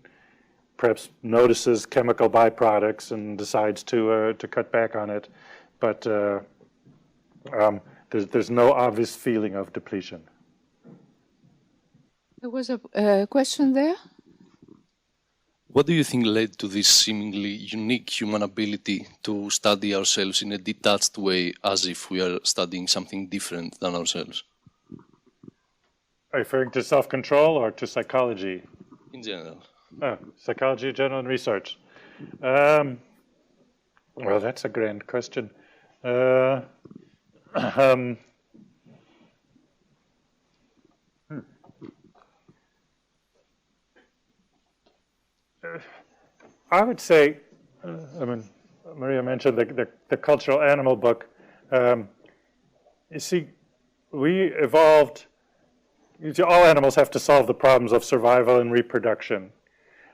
perhaps notices chemical byproducts and decides to cut back on it, but there's no obvious feeling of depletion. There was a question there. What do you think led to this seemingly unique human ability to study ourselves in a detached way, as if we are studying something different than ourselves? Are you referring to self-control or to psychology? In general. Psychology in general and research. Well, that's a grand question. I would say, Maria mentioned the cultural animal book. You see, we evolved all animals have to solve the problems of survival and reproduction.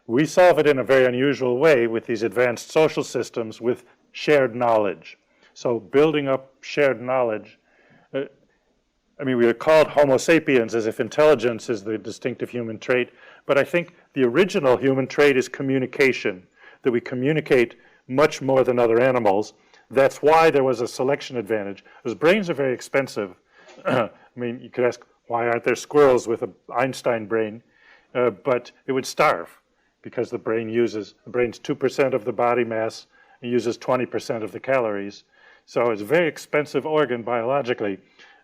We solve it in a very unusual way with these advanced social systems with shared knowledge. So building up shared knowledge, I mean, we are called Homo sapiens as if intelligence is the distinctive human trait, but I think the original human trait is communication, that we communicate much more than other animals. That's why there was a selection advantage, because brains are very expensive. I mean, you could ask, why aren't there squirrels with an Einstein brain? But it would starve, because the brain's 2% of the body mass and uses 20% of the calories. So it's a very expensive organ biologically.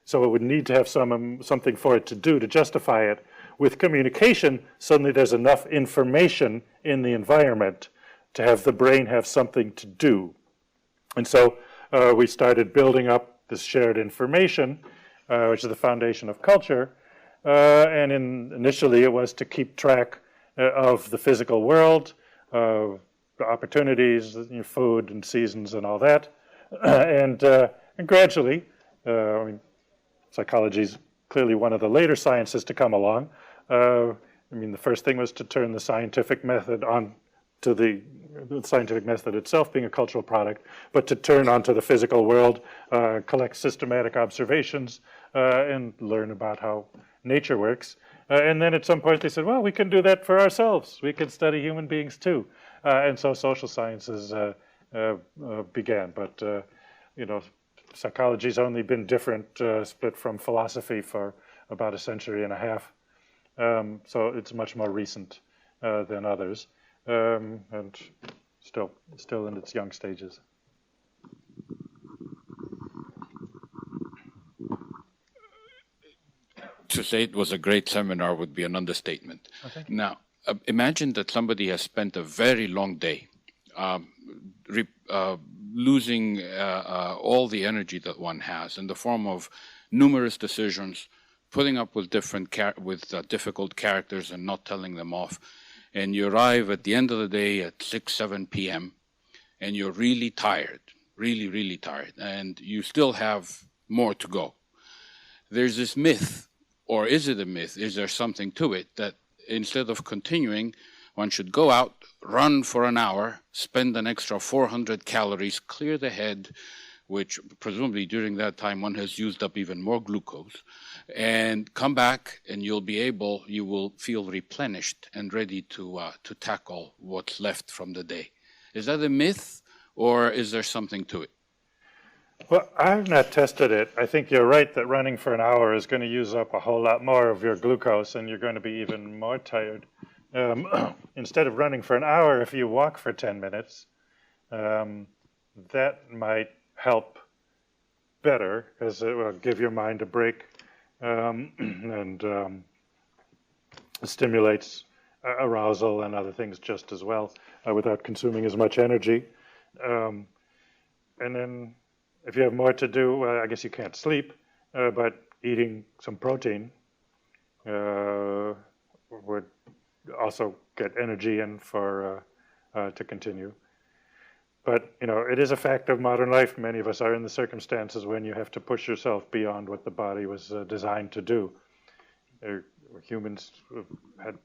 So it would need to have something for it to do to justify it. With communication, suddenly there's enough information in the environment to have the brain have something to do. And so we started building up this shared information, which is the foundation of culture. And initially it was to keep track of the physical world, the opportunities, food and seasons and all that. And gradually, I mean, psychology is clearly one of the later sciences to come along. I mean, the first thing was to turn the scientific method on to the scientific method itself being a cultural product, but to turn onto the physical world, collect systematic observations, and learn about how nature works. And then at some point they said, well, we can do that for ourselves. We can study human beings too. And so social sciences began. But, you know, psychology's only been different, split from philosophy for about a century and a half. So it's much more recent than others, and still in its young stages. To say it was a great seminar would be an understatement. Okay. Now, imagine that somebody has spent a very long day losing all the energy that one has in the form of numerous decisions, putting up with difficult characters and not telling them off. And you arrive at the end of the day at 6, 7 p.m. and you're really tired, really, really tired, and you still have more to go. There's this myth, or is it a myth? Is there something to it that instead of continuing, one should go out, run for an hour, spend an extra 400 calories, clear the head, which presumably during that time one has used up even more glucose, and come back and you will feel replenished and ready to tackle what's left from the day. Is that a myth, or is there something to it? Well, I've not tested it. I think you're right that running for an hour is going to use up a whole lot more of your glucose, and you're going to be even more tired. Instead of running for an hour, if you walk for 10 minutes, that might help better, because it will give your mind a break and stimulates arousal and other things just as well without consuming as much energy. And then if you have more to do, well, I guess you can't sleep, but eating some protein would also get energy in for to continue. But, you know, it is a fact of modern life. Many of us are in the circumstances when you have to push yourself beyond what the body was designed to do. Humans had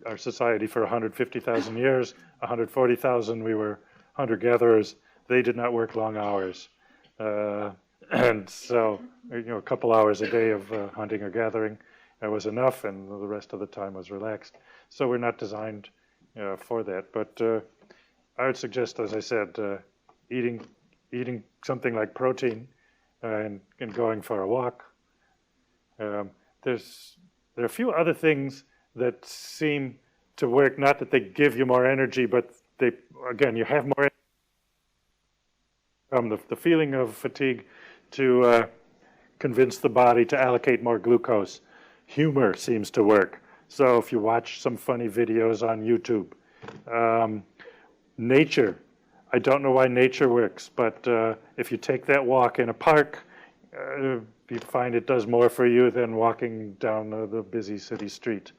our society for 150,000 years, 140,000 we were hunter-gatherers. They did not work long hours. And so, you know, a couple hours a day of hunting or gathering was enough, and the rest of the time was relaxed. So we're not designed for that. But I would suggest, as I said, eating something like protein and going for a walk. There are a few other things that seem to work. Not that they give you more energy, but they, again, you have more energy. The feeling of fatigue to convince the body to allocate more glucose. Humor seems to work. So if you watch some funny videos on YouTube, nature, I don't know why nature works, but if you take that walk in a park, you find it does more for you than walking down the busy city street.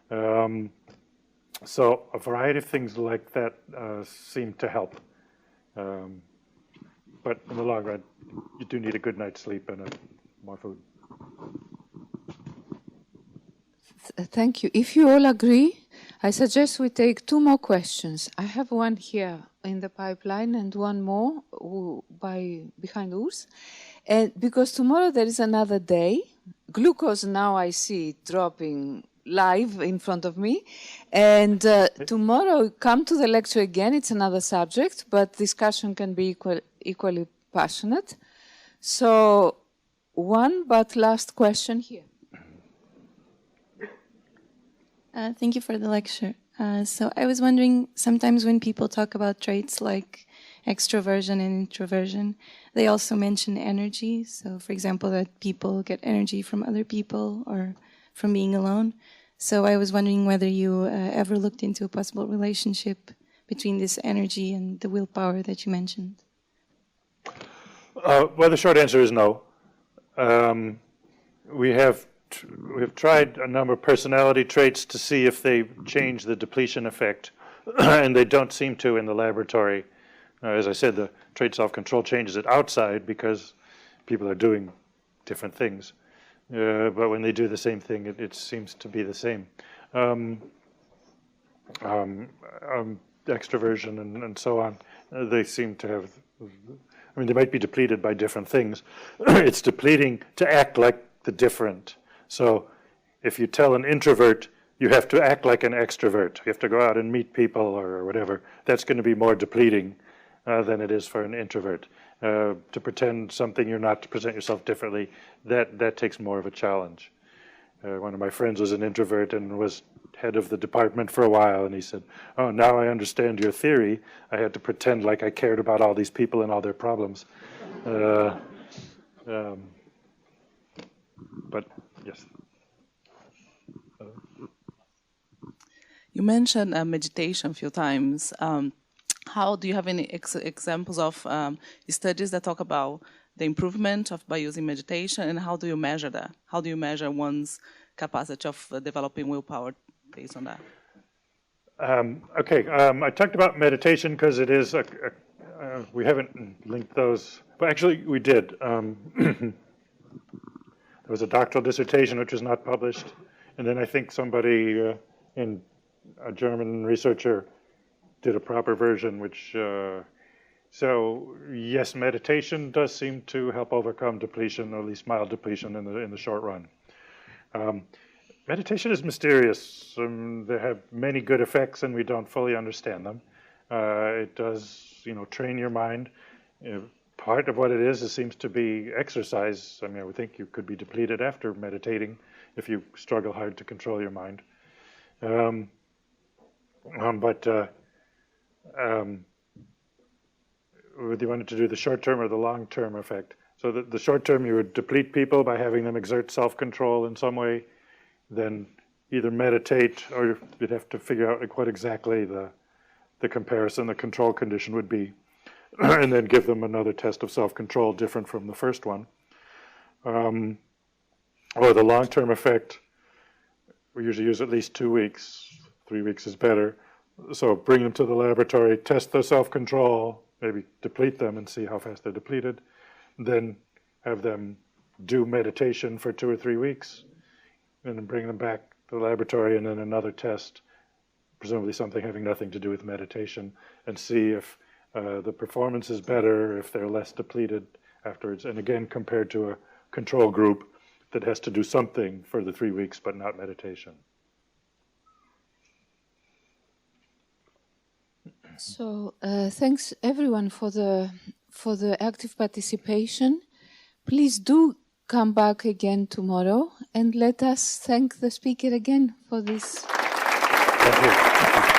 So a variety of things like that seem to help. But in the long run, you do need a good night's sleep and more food. Thank you. If you all agree, I suggest we take 2 more questions. I have one here in the pipeline and one more behind Urs. And because tomorrow there is another day. Glucose, now I see it dropping live in front of me. And tomorrow, come to the lecture again. It's another subject, but discussion can be equally passionate. So one but last question here. Thank you for the lecture. So I was wondering, sometimes when people talk about traits like extroversion and introversion, they also mention energy. So for example, that people get energy from other people or from being alone. So I was wondering whether you ever looked into a possible relationship between this energy and the willpower that you mentioned. Well, the short answer is no. We've tried a number of personality traits to see if they change the depletion effect, and they don't seem to in the laboratory. As I said, the trait self-control changes it outside because people are doing different things. But when they do the same thing, it seems to be the same. Extroversion and so on, they seem to have, I mean, they might be depleted by different things. It's depleting to act like the different. So if you tell an introvert, you have to act like an extrovert. You have to go out and meet people or whatever. That's going to be more depleting than it is for an introvert. To pretend something you're not, to present yourself differently, that takes more of a challenge. One of my friends was an introvert and was head of the department for a while, and he said, "Oh, now I understand your theory. I had to pretend like I cared about all these people and all their problems." But yes. You mentioned meditation a few times. How do you have any examples of studies that talk about the improvement by using meditation, and how do you measure that? How do you measure one's capacity of developing willpower based on that? I talked about meditation because it is we haven't linked those, but actually we did. There was a doctoral dissertation which was not published, and then I think somebody a German researcher did a proper version, which, so yes, meditation does seem to help overcome depletion, or at least mild depletion in the short run. Meditation is mysterious. They have many good effects, and we don't fully understand them. It does, train your mind. Part of what it is, it seems to be exercise. I mean, I would think you could be depleted after meditating if you struggle hard to control your mind. Whether you wanted to do the short-term or the long-term effect. So the short-term, you would deplete people by having them exert self-control in some way, then either meditate, or you'd have to figure out what exactly the comparison, the control condition would be, and then give them another test of self-control different from the first one. Or the long-term effect, we usually use at least 2 weeks. 3 weeks is better. So bring them to the laboratory, test their self-control, maybe deplete them and see how fast they're depleted. Then have them do meditation for 2 or 3 weeks, and then bring them back to the laboratory, and then another test, presumably something having nothing to do with meditation, and see if the performance is better, if they're less depleted afterwards. And again, compared to a control group that has to do something for the 3 weeks, but not meditation. So thanks everyone for the active participation. Please do come back again tomorrow, and let us thank the speaker again for this. Thank you.